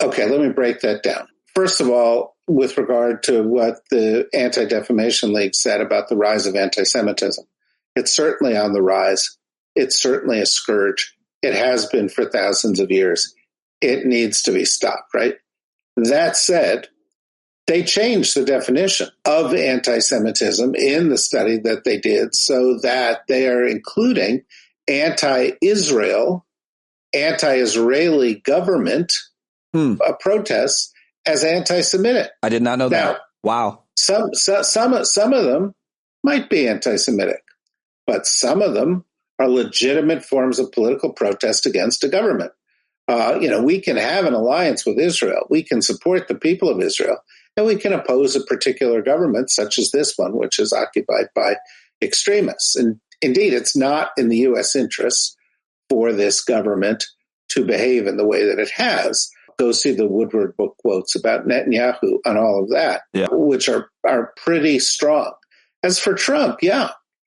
[SPEAKER 12] Okay, let me break that down. First of all, with regard to what the Anti-Defamation League said about the rise of anti-Semitism, it's certainly on the rise. It's certainly a scourge. It has been for thousands of years. It needs to be stopped, right? That said, they changed the definition of anti-Semitism in the study that they did so that they are including anti-Israel, anti-Israeli government protests as anti-Semitic.
[SPEAKER 1] I did not know that. Wow.
[SPEAKER 12] Some of them might be anti-Semitic, but some of them are legitimate forms of political protest against a government. We can have an alliance with Israel. We can support the people of Israel and we can oppose a particular government, such as this one, which is occupied by extremists. And indeed, it's not in the U.S. interest for this government to behave in the way that it has. Go see the Woodward book quotes about Netanyahu and all of that, which are pretty strong. As for Trump,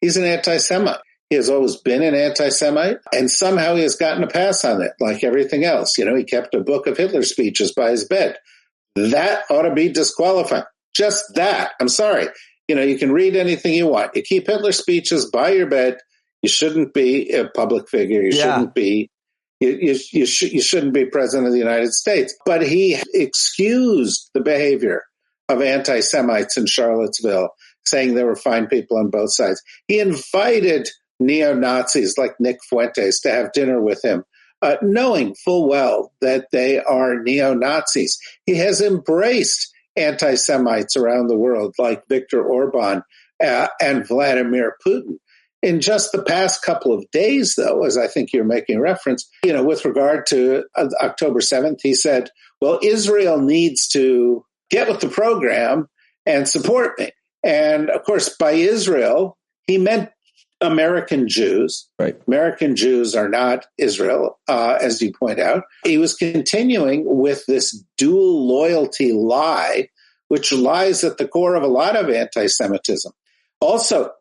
[SPEAKER 12] he's an anti-Semite. He has always been an anti-Semite, and somehow he has gotten a pass on it, like everything else. He kept a book of Hitler speeches by his bed. That ought to be disqualified. Just that. I'm sorry. You can read anything you want. You keep Hitler speeches by your bed. You shouldn't be a public figure. You shouldn't be. You shouldn't be president of the United States. But he excused the behavior of anti-Semites in Charlottesville, saying there were fine people on both sides. He invited neo-Nazis like Nick Fuentes to have dinner with him, knowing full well that they are neo-Nazis. He has embraced anti-Semites around the world like Viktor Orban and Vladimir Putin. In just the past couple of days, though, as I think you're making reference, with regard to October 7th, he said, well, Israel needs to get with the program and support me. And of course, by Israel, he meant American Jews.
[SPEAKER 1] Right.
[SPEAKER 12] American Jews are not Israel, as you point out. He was continuing with this dual loyalty lie, which lies at the core of a lot of anti-Semitism. Also,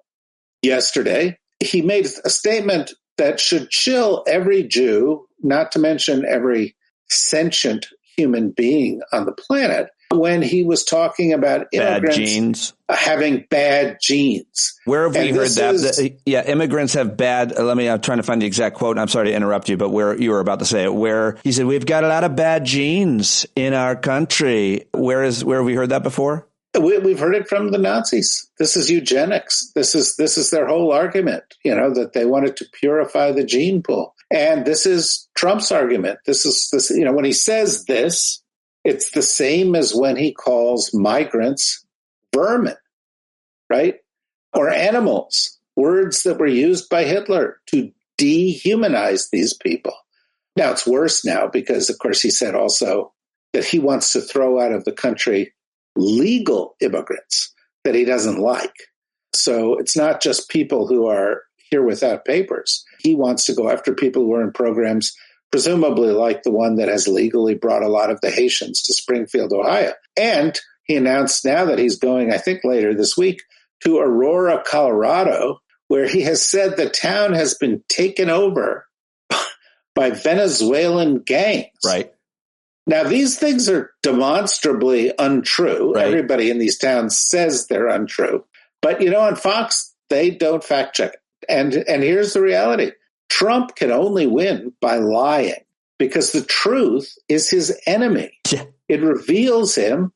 [SPEAKER 12] yesterday, he made a statement that should chill every Jew, not to mention every sentient human being on the planet, when he was talking about immigrants having bad genes.
[SPEAKER 1] Where have we heard that? Immigrants have bad. I'm trying to find the exact quote. I'm sorry to interrupt you, but where you were about to say it, where he said, we've got a lot of bad genes in our country. Where have we heard that before?
[SPEAKER 12] We've heard it from the Nazis. This is eugenics. This is their whole argument, that they wanted to purify the gene pool. And this is Trump's argument. This, when he says this, it's the same as when he calls migrants vermin, right? Or animals, words that were used by Hitler to dehumanize these people. Now, it's worse now because, of course, he said also that he wants to throw out of the country legal immigrants that he doesn't like. So it's not just people who are here without papers. He wants to go after people who are in programs, presumably like the one that has legally brought a lot of the Haitians to Springfield, Ohio. And he announced now that he's going, I think later this week, to Aurora, Colorado, where he has said the town has been taken over by Venezuelan gangs.
[SPEAKER 1] Right.
[SPEAKER 12] Now, these things are demonstrably untrue.
[SPEAKER 1] Right.
[SPEAKER 12] Everybody in these towns says they're untrue. But, on Fox, they don't fact check it. And here's the reality. Trump can only win by lying because the truth is his enemy.
[SPEAKER 1] Yeah.
[SPEAKER 12] It reveals him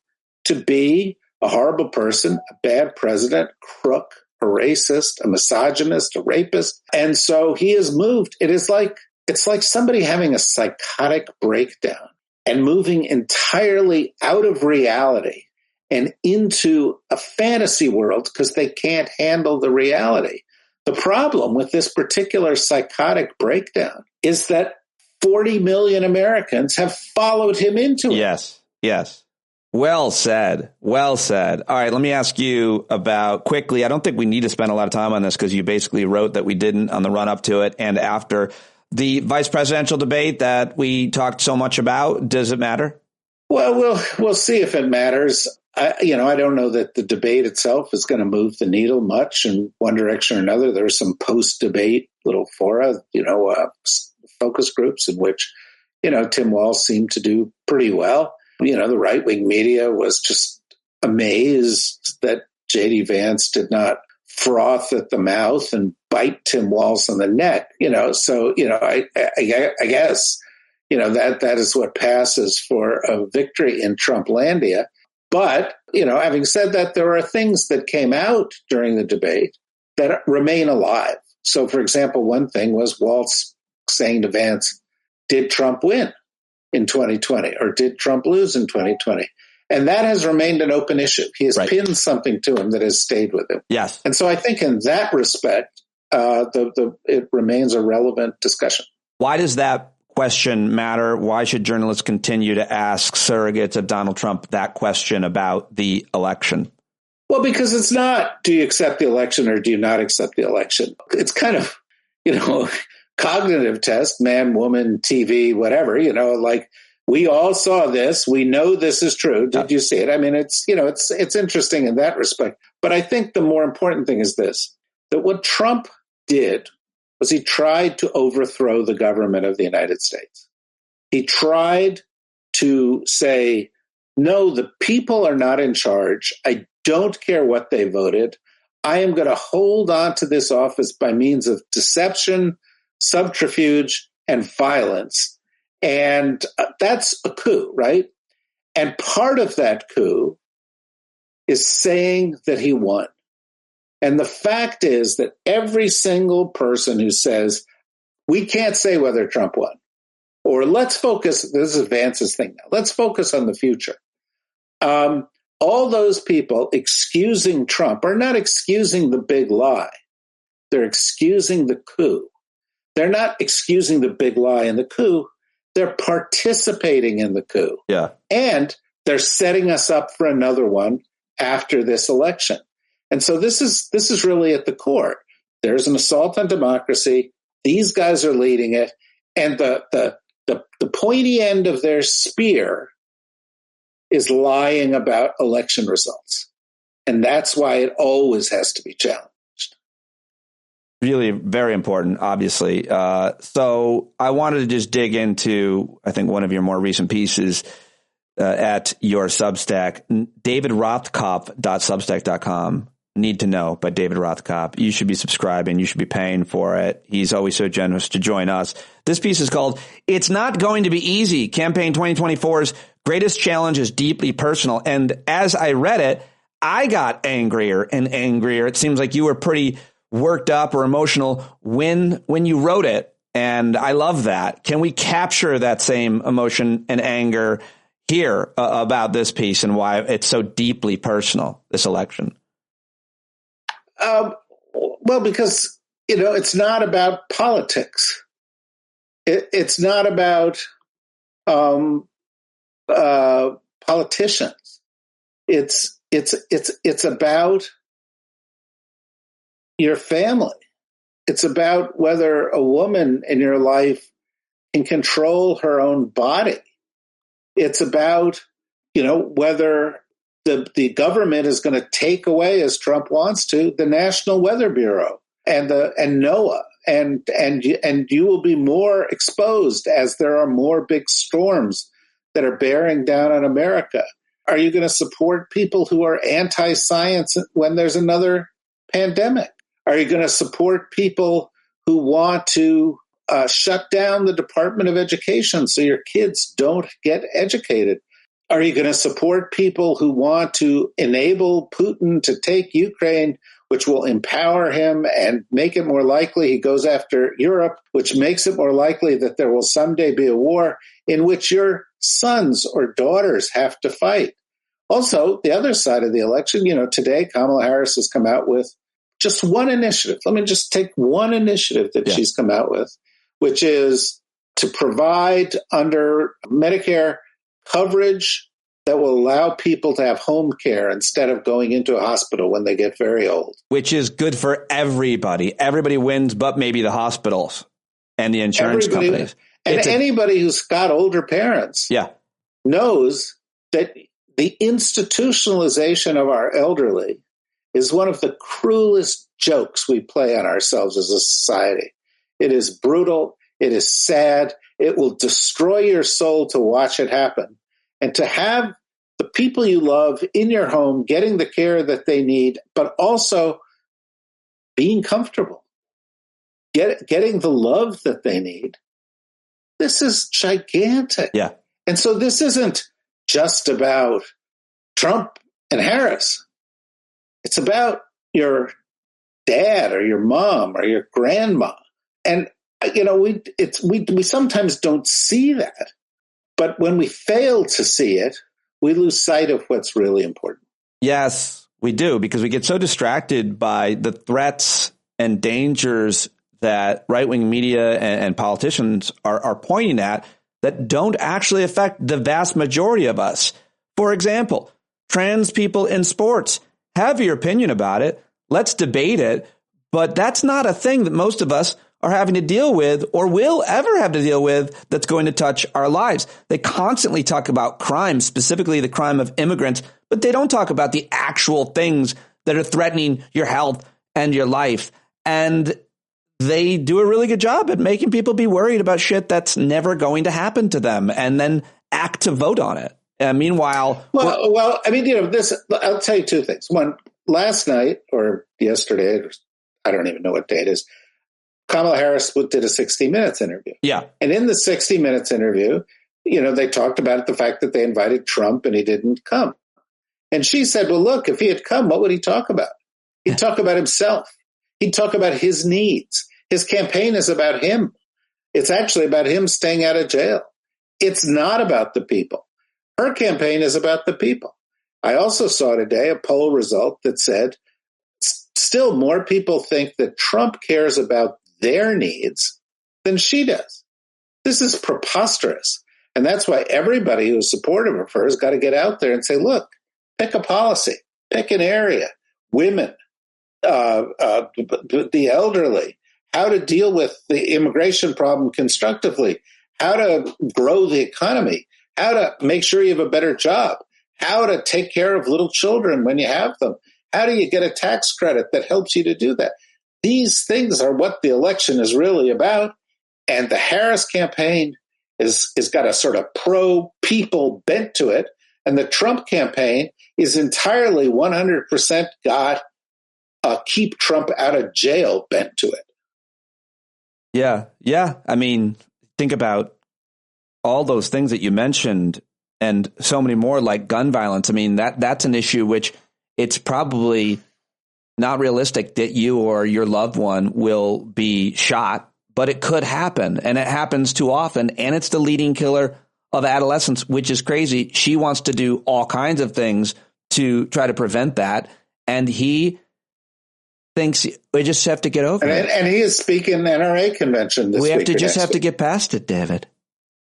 [SPEAKER 12] to be a horrible person, a bad president, crook, a racist, a misogynist, a rapist. And so he is moved. It's like somebody having a psychotic breakdown and moving entirely out of reality and into a fantasy world because they can't handle the reality. The problem with this particular psychotic breakdown is that 40 million Americans have followed him into it.
[SPEAKER 1] Yes. Well said. Well said. All right, let me ask you about quickly. I don't think we need to spend a lot of time on this because you basically wrote that we didn't on the run up to it and after. The vice presidential debate that we talked so much about, does it matter?
[SPEAKER 12] Well, we'll see if it matters. I don't know that the debate itself is going to move the needle much in one direction or another. There are some post-debate little fora, focus groups in which, Tim Walz seemed to do pretty well. The right-wing media was just amazed that J.D. Vance did not froth at the mouth and bite Tim Walz on the neck, So, I guess, that is what passes for a victory in Trumplandia. But, having said that, there are things that came out during the debate that remain alive. So, for example, one thing was Walz saying to Vance, did Trump win in 2020 or did Trump lose in 2020? And that has remained an open issue. He has pinned something to him that has stayed with him.
[SPEAKER 1] Yes.
[SPEAKER 12] And so I think in that respect, it remains a relevant discussion.
[SPEAKER 1] Why does that question matter? Why should journalists continue to ask surrogates of Donald Trump that question about the election?
[SPEAKER 12] Well, because it's not, do you accept the election or do you not accept the election? It's kind of, cognitive test, man, woman, TV, whatever, like we all saw this. We know this is true. Did you see it? I mean, it's interesting in that respect. But I think the more important thing is this, that what Trump did was he tried to overthrow the government of the United States. He tried to say, no, the people are not in charge. I don't care what they voted. I am going to hold on to this office by means of deception, subterfuge, and violence. And that's a coup, right? And part of that coup is saying that he won. And the fact is that every single person who says, we can't say whether Trump won, or let's focus, this is Vance's thing now, let's focus on the future. All those people excusing Trump are not excusing the big lie. They're excusing the coup. They're not excusing the big lie and the coup. They're participating in the coup.
[SPEAKER 1] Yeah.
[SPEAKER 12] And they're setting us up for another one after this election. And so this is really at the core. There's an assault on democracy. These guys are leading it. And the pointy end of their spear is lying about election results. And that's why it always has to be challenged.
[SPEAKER 1] Really very important, obviously. So I wanted to just dig into, I think, one of your more recent pieces at your Substack, davidrothkopf.substack.com. Need to Know by David Rothkopf. You should be subscribing. You should be paying for it. He's always so generous to join us. This piece is called It's Not Going to Be Easy. Campaign 2024's greatest challenge is deeply personal. And as I read it, I got angrier and angrier. It seems like you were pretty worked up or emotional when you wrote it. And I love that. Can we capture that same emotion and anger here about this piece and why it's so deeply personal, this election?
[SPEAKER 12] Well, because, it's not about politics. It's not about politicians. It's about your family. It's about whether a woman in your life can control her own body. It's about, whether the government is going to take away, as Trump wants to, the National Weather Bureau and NOAA, and you will be more exposed as there are more big storms that are bearing down on America. Are you going to support people who are anti-science when there's another pandemic? Are you going to support people who want to shut down the Department of Education so your kids don't get educated? Are you going to support people who want to enable Putin to take Ukraine, which will empower him and make it more likely he goes after Europe, which makes it more likely that there will someday be a war in which your sons or daughters have to fight? Also, the other side of the election, today Kamala Harris has come out with just one initiative. Let me just take one initiative that she's come out with, which is to provide under Medicare coverage that will allow people to have home care instead of going into a hospital when they get very old.
[SPEAKER 1] Which is good for everybody. Everybody wins, but maybe the hospitals and the insurance companies.
[SPEAKER 12] And anybody who's got older parents knows that the institutionalization of our elderly is one of the cruelest jokes we play on ourselves as a society. It is brutal. It is sad. It will destroy your soul to watch it happen. And to have the people you love in your home getting the care that they need, but also being comfortable, getting the love that they need, this is gigantic.
[SPEAKER 1] Yeah.
[SPEAKER 12] And so this isn't just about Trump and Harris. It's about your dad or your mom or your grandma. And, we sometimes don't see that. But when we fail to see it, we lose sight of what's really important.
[SPEAKER 1] Yes, we do, because we get so distracted by the threats and dangers that right-wing media and politicians are pointing at that don't actually affect the vast majority of us. For example, trans people in sports. Have your opinion about it. Let's debate it. But that's not a thing that most of us are having to deal with or will ever have to deal with that's going to touch our lives. They constantly talk about crime, specifically the crime of immigrants, but they don't talk about the actual things that are threatening your health and your life. And they do a really good job at making people be worried about shit that's never going to happen to them and then act to vote on it. Meanwhile,
[SPEAKER 12] I mean, this, I'll tell you two things. One, last night or yesterday, I don't even know what day it is, Kamala Harris did a 60 Minutes interview.
[SPEAKER 1] Yeah.
[SPEAKER 12] And in the 60 Minutes interview, they talked about the fact that they invited Trump and he didn't come. And she said, well, look, if he had come, what would he talk about? He'd talk about himself. He'd talk about his needs. His campaign is about him. It's actually about him staying out of jail. It's not about the people. Her campaign is about the people. I also saw today a poll result that said still more people think that Trump cares about their needs than she does. This is preposterous. And that's why everybody who's supportive of her has got to get out there and say, look, pick a policy, pick an area, women, the elderly, how to deal with the immigration problem constructively, how to grow the economy, how to make sure you have a better job, how to take care of little children when you have them. How do you get a tax credit that helps you to do that? These things are what the election is really about. And the Harris campaign is got a sort of pro-people bent to it. And the Trump campaign is entirely 100% got a keep Trump out of jail bent to it.
[SPEAKER 1] Yeah. Yeah. I mean, think about all those things that you mentioned and so many more, like gun violence. I mean, that's an issue which it's probably not realistic that you or your loved one will be shot, but it could happen. And it happens too often. And it's the leading killer of adolescents, which is crazy. She wants to do all kinds of things to try to prevent that. And he thinks we just have to get over it.
[SPEAKER 12] And he is speaking NRA convention this week.
[SPEAKER 1] We have to just have to get past it, David.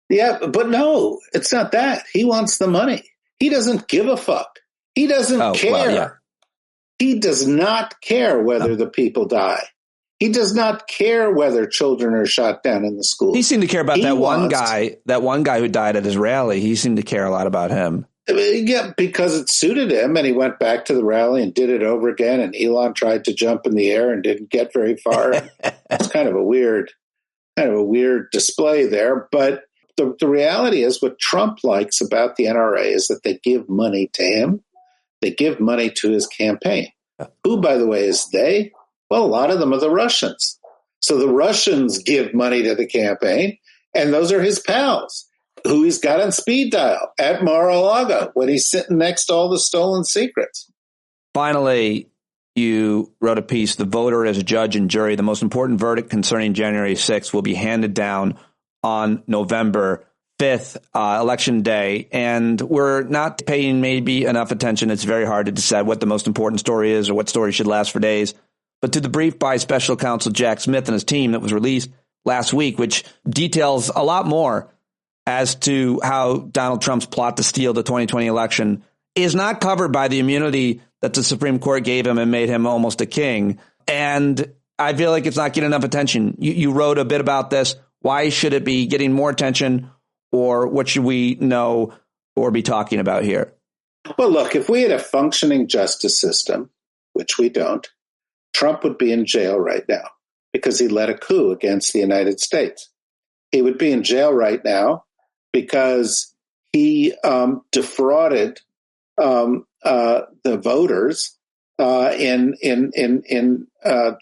[SPEAKER 12] Yeah, but no, it's not that. He wants the money. He doesn't give a fuck. He doesn't care.
[SPEAKER 1] Well, yeah.
[SPEAKER 12] He does not care whether the people die. He does not care whether children are shot down in the schools.
[SPEAKER 1] He seemed to care about that one guy who died at his rally. He seemed to care a lot about him.
[SPEAKER 12] Yeah, because it suited him, and he went back to the rally and did it over again. And Elon tried to jump in the air and didn't get very far. It's kind of a weird display there. But the reality is, what Trump likes about the NRA is that they give money to him. They give money to his campaign. Who, by the way, is they? Well, a lot of them are the Russians. So the Russians give money to the campaign, and those are his pals, who he's got on speed dial at Mar-a-Lago when he's sitting next to all the stolen secrets.
[SPEAKER 1] Finally, you wrote a piece, The Voter as a Judge and Jury. The most important verdict concerning January 6th will be handed down on November 5th, Election Day. And we're not paying maybe enough attention. It's very hard to decide what the most important story is or what story should last for days. But to the brief by Special Counsel Jack Smith and his team that was released last week, which details a lot more as to how Donald Trump's plot to steal the 2020 election is not covered by the immunity that the Supreme Court gave him and made him almost a king. And I feel like it's not getting enough attention. You wrote a bit about this. Why should it be getting more attention, or what should we know or be talking about here?
[SPEAKER 12] Well, look, if we had a functioning justice system, which we don't, Trump would be in jail right now because he led a coup against the United States. He would be in jail right now because he defrauded the voters in the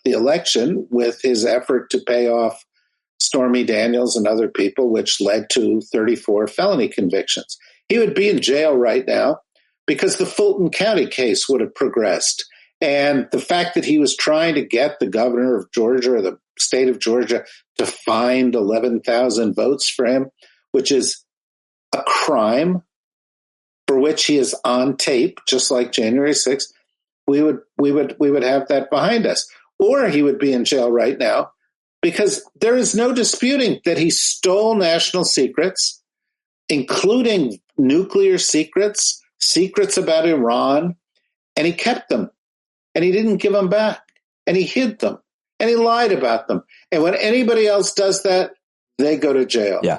[SPEAKER 12] election with his effort to pay off Stormy Daniels and other people, which led to 34 felony convictions. He would be in jail right now because the Fulton County case would have progressed. And the fact that he was trying to get the governor of Georgia or the state of Georgia to find 11,000 votes for him, which is a crime for which he is on tape, just like January 6th, we would have that behind us. Or he would be in jail right now because there is no disputing that he stole national secrets, including nuclear secrets, secrets about Iran, and he kept them, and he didn't give them back, and he hid them, and he lied about them. And when anybody else does that, they go to jail.
[SPEAKER 1] Yeah.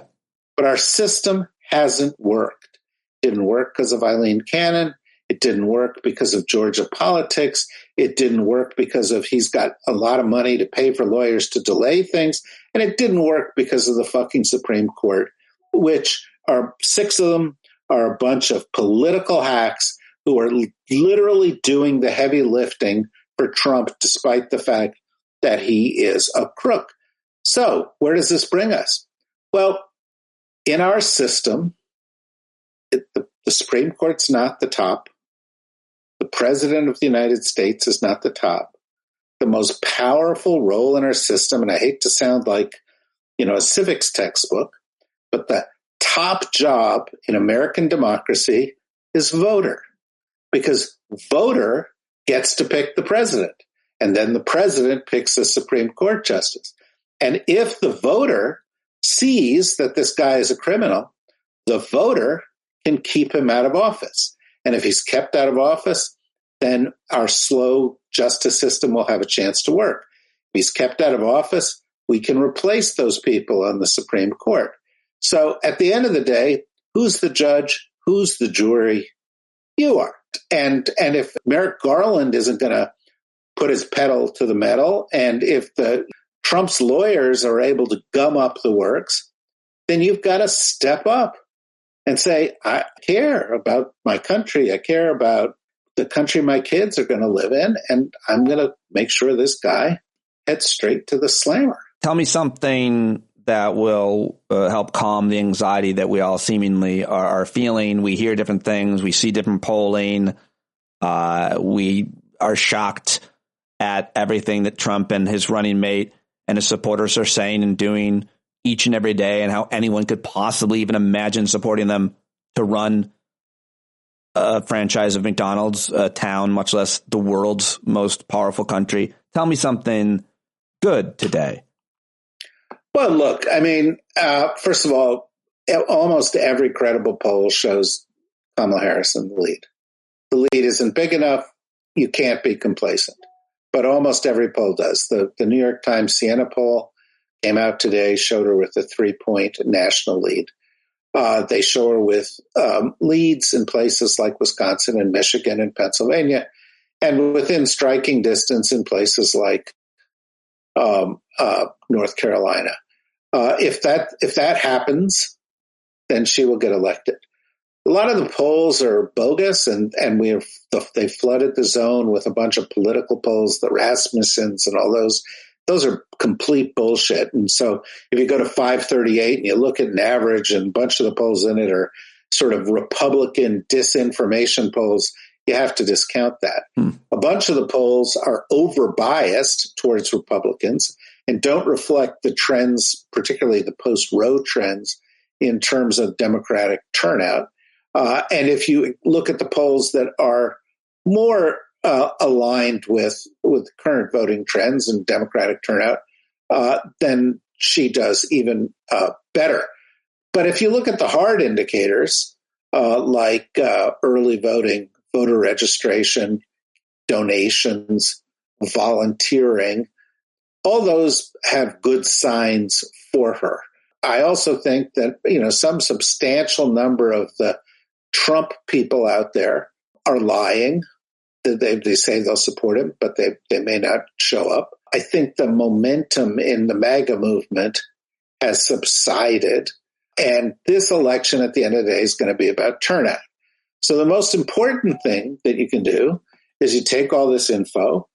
[SPEAKER 12] But our system hasn't worked. It didn't work because of Eileen Cannon. It didn't work because of Georgia politics. It didn't work because of he's got a lot of money to pay for lawyers to delay things. And it didn't work because of the fucking Supreme Court, which are 6 of them are a bunch of political hacks who are literally doing the heavy lifting for Trump, despite the fact that he is a crook. So where does this bring us? Well, in our system, the Supreme Court's not the top. The President of the United States is not the top. The most powerful role in our system, and I hate to sound like, a civics textbook, but the top job in American democracy is voter, because voter gets to pick the president, and then the president picks a Supreme Court justice. And if the voter sees that this guy is a criminal, the voter can keep him out of office. And if he's kept out of office, then our slow justice system will have a chance to work. If he's kept out of office, we can replace those people on the Supreme Court. So at the end of the day, who's the judge? Who's the jury? You are. And if Merrick Garland isn't going to put his pedal to the metal, and if Trump's lawyers are able to gum up the works, then you've got to step up and say, I care about my country. I care about the country my kids are going to live in, and I'm going to make sure this guy heads straight to the slammer.
[SPEAKER 1] Tell me something that will help calm the anxiety that we all seemingly are feeling. We hear different things. We see different polling. We are shocked at everything that Trump and his running mate and his supporters are saying and doing each and every day, and how anyone could possibly even imagine supporting them to run a franchise of McDonald's, a town, much less the world's most powerful country. Tell me something good today.
[SPEAKER 12] Well, look, I mean, first of all, almost every credible poll shows Kamala Harris in the lead. The lead isn't big enough. You can't be complacent. But almost every poll does. The New York Times Siena poll came out today, showed her with a 3-point national lead. They show her with leads in places like Wisconsin and Michigan and Pennsylvania, and within striking distance in places like North Carolina. If that happens, then she will get elected. A lot of the polls are bogus, and they flooded the zone with a bunch of political polls, the Rasmussens and all those. Those are complete bullshit. And so if you go to 538 and you look at an average, and a bunch of the polls in it are sort of Republican disinformation polls, you have to discount that. A bunch of the polls are over-biased towards Republicans and don't reflect the trends, particularly the post-Roe trends, in terms of Democratic turnout. And if you look at the polls that are more aligned with current voting trends and Democratic turnout, then she does even better. But if you look at the hard indicators, like early voting, voter registration, donations, volunteering, all those have good signs for her. I also think that, some substantial number of the Trump people out there are lying. They say they'll support him, but they may not show up. I think the momentum in the MAGA movement has subsided, and this election at the end of the day is going to be about turnout. So the most important thing that you can do is you take all this info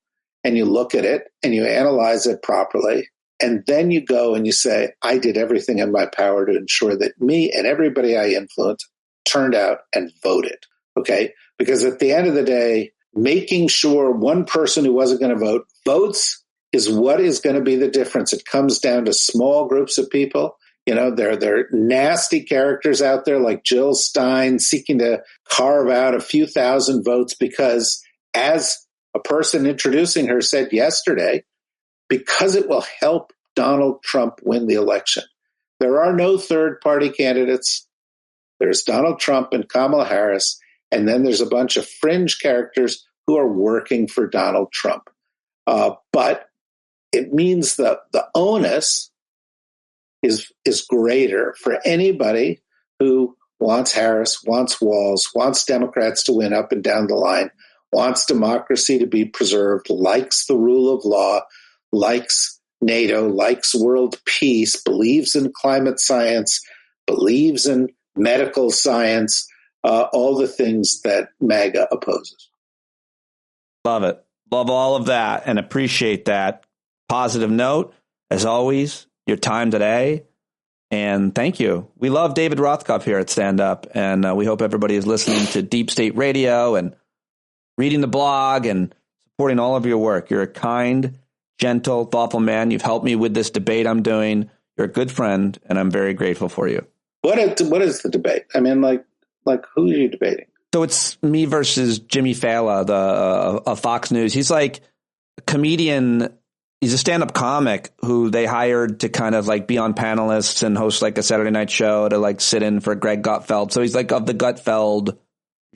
[SPEAKER 12] and you look at it and you analyze it properly, and then you go and you say, I did everything in my power to ensure that me and everybody I influenced turned out and voted. Okay? Because at the end of the day, making sure one person who wasn't going to vote votes is what is going to be the difference. It comes down to small groups of people. There are nasty characters out there like Jill Stein seeking to carve out a few thousand votes because, as a person introducing her said yesterday, because it will help Donald Trump win the election. There are no third-party candidates. There's Donald Trump and Kamala Harris, and then there's a bunch of fringe characters who are working for Donald Trump. But it means that the onus is greater for anybody who wants Harris, wants Walz, wants Democrats to win up and down the line, wants democracy to be preserved, likes the rule of law, likes NATO, likes world peace, believes in climate science, believes in medical science, all the things that MAGA opposes.
[SPEAKER 1] Love it. Love all of that and appreciate that. Positive note, as always, your time today. And thank you. We love David Rothkopf here at Stand Up, and we hope everybody is listening to Deep State Radio and reading the blog and supporting all of your work. You're a kind, gentle, thoughtful man. You've helped me with this debate I'm doing. You're a good friend, and I'm very grateful for you.
[SPEAKER 12] What is the debate? I mean, like who are you debating?
[SPEAKER 1] So it's me versus Jimmy Fallon of Fox News. He's like a comedian. He's a stand-up comic who they hired to kind of like be on panelists and host like a Saturday night show to like sit in for Greg Gutfeld. So he's like of the Gutfeld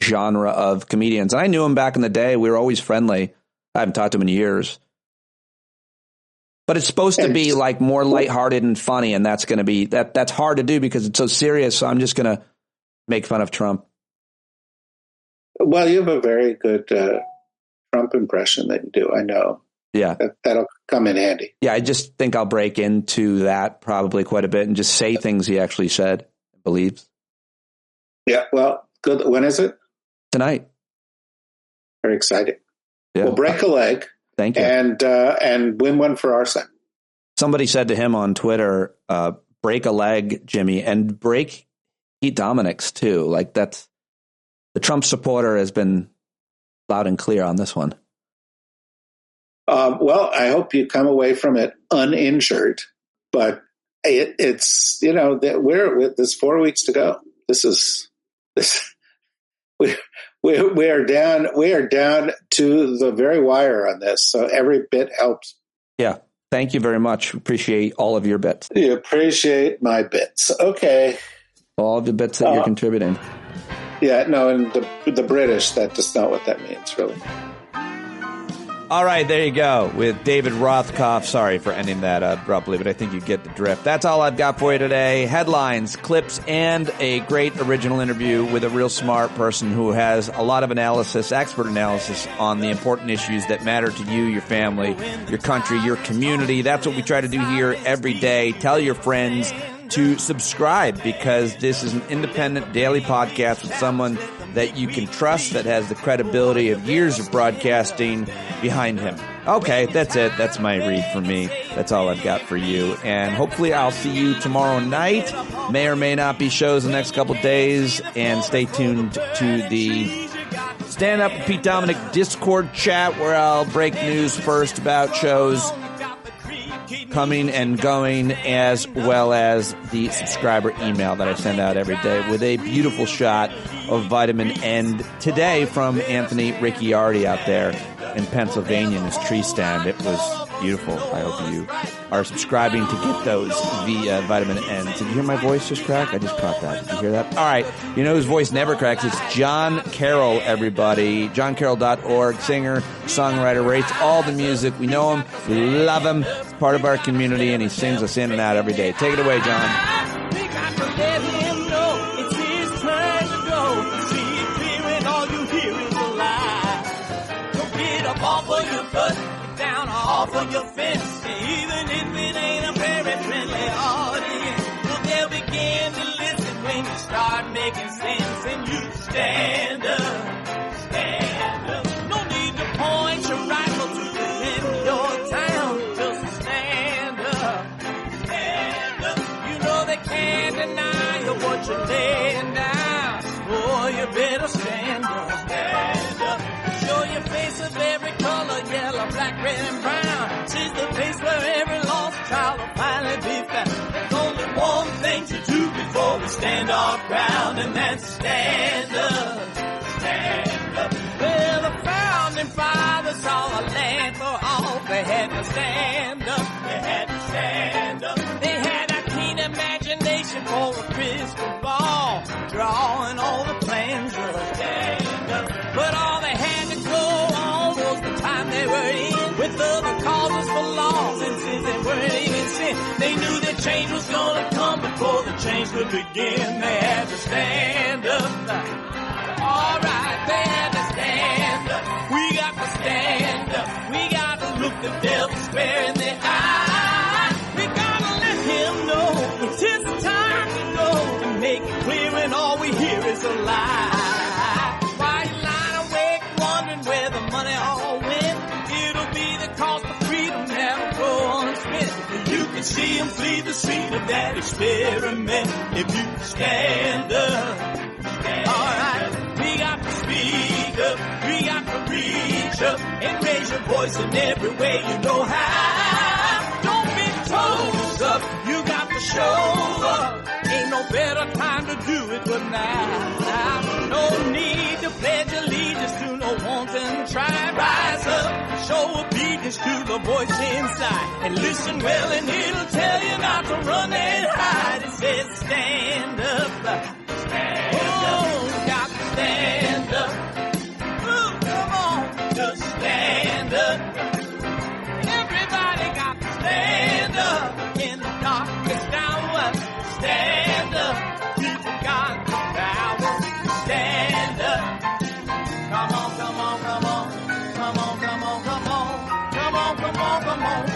[SPEAKER 1] genre of comedians. And I knew him back in the day. We were always friendly. I haven't talked to him in years. But it's supposed to be like more lighthearted and funny, and that's going to be that's hard to do because it's so serious. So I'm just going to make fun of Trump.
[SPEAKER 12] Well, you have a very good Trump impression that you do. I know.
[SPEAKER 1] Yeah,
[SPEAKER 12] that'll come in handy.
[SPEAKER 1] Yeah, I just think I'll break into that probably quite a bit and just say things he actually said and believes.
[SPEAKER 12] Yeah, well, good. When is it?
[SPEAKER 1] Tonight.
[SPEAKER 12] Very exciting.
[SPEAKER 1] Yeah.
[SPEAKER 12] We'll break a leg.
[SPEAKER 1] Thank you.
[SPEAKER 12] And win one for our side.
[SPEAKER 1] Somebody said to him on Twitter, break a leg, Jimmy, and break Pete Dominic's too. Like that's the Trump supporter has been loud and clear on this one.
[SPEAKER 12] Well, I hope you come away from it uninjured, but it's, you know, there's 4 weeks to go. We are down to the very wire on this. So every bit helps.
[SPEAKER 1] Yeah. Thank you very much. Appreciate all of your bits.
[SPEAKER 12] You appreciate my bits. Okay.
[SPEAKER 1] All of the bits that you're contributing.
[SPEAKER 12] Yeah, no, and the British, that's not what that means, really.
[SPEAKER 1] All right, there you go with David Rothkopf. Sorry for ending that abruptly, but I think you get the drift. That's all I've got for you today. Headlines, clips, and a great original interview with a real smart person who has a lot of analysis, expert analysis on the important issues that matter to you, your family, your country, your community. That's what we try to do here every day. Tell your friends to subscribe because this is an independent daily podcast with someone that you can trust, that has the credibility of years of broadcasting behind him. Okay, that's it. That's my read for me. That's all I've got for you. And hopefully I'll see you tomorrow night. May or may not be shows the next couple days. And stay tuned to the Stand Up with Pete Dominic Discord chat where I'll break news first about shows coming and going, as well as the subscriber email that I send out every day with a beautiful shot of vitamin N today from Anthony Ricciardi out there in Pennsylvania in his tree stand. It was beautiful. I hope you are subscribing to get those via vitamin N. Did you hear my voice just crack? I just caught that. Did you hear that? All right. You know whose voice never cracks? It's John Carroll, everybody. JohnCarroll.org, singer, songwriter, writes all the music. We know him. We love him. He's part of our community, and he sings us in and out every day. Take it away, John.
[SPEAKER 13] Off of your fence, even if it ain't a very friendly audience, well, they'll begin to listen when you start making sense and you stand up, stand up. No need to point your rifle to defend your town, just stand up, stand up. You know they can't deny you what you're laying down, oh, you better stand up, stand up. Show your face of every color, yellow, black, red, and brown. She's the place where every lost child will finally be found. There's only one thing to do before we stand our ground, and that's stand up, stand up. Well, the founding fathers saw a land for all. They had to stand up, they had to stand said change was gonna come before the change could begin. They had to stand up. All right, they had to stand up. We got to stand up. We got to look the devil square in the eye. We gotta let him know it's his time to go and make it clear when all we hear is a lie. Why you lying awake wondering where the money all went? It'll be the cost of freedom that'll go unspent. You can see him flee the scene of that experiment if you stand up. Alright, we got to speak up, we got to reach up and raise your voice in every way you know how. Don't be toes up, you got to show up. Ain't no better time to do it but now. No need to pledge allegiance to no wanton tribe. Rise up, show obedience to the voice inside. And listen well and it'll tell you not to run and hide. It says stand up. Got to stand up. Ooh, come on, just stand up. Everybody got to stand up in the darkest hour. Stand up. People got the power. Stand up. Come on, come on, come on. Come on, come on, come on. Come on, come on, come on.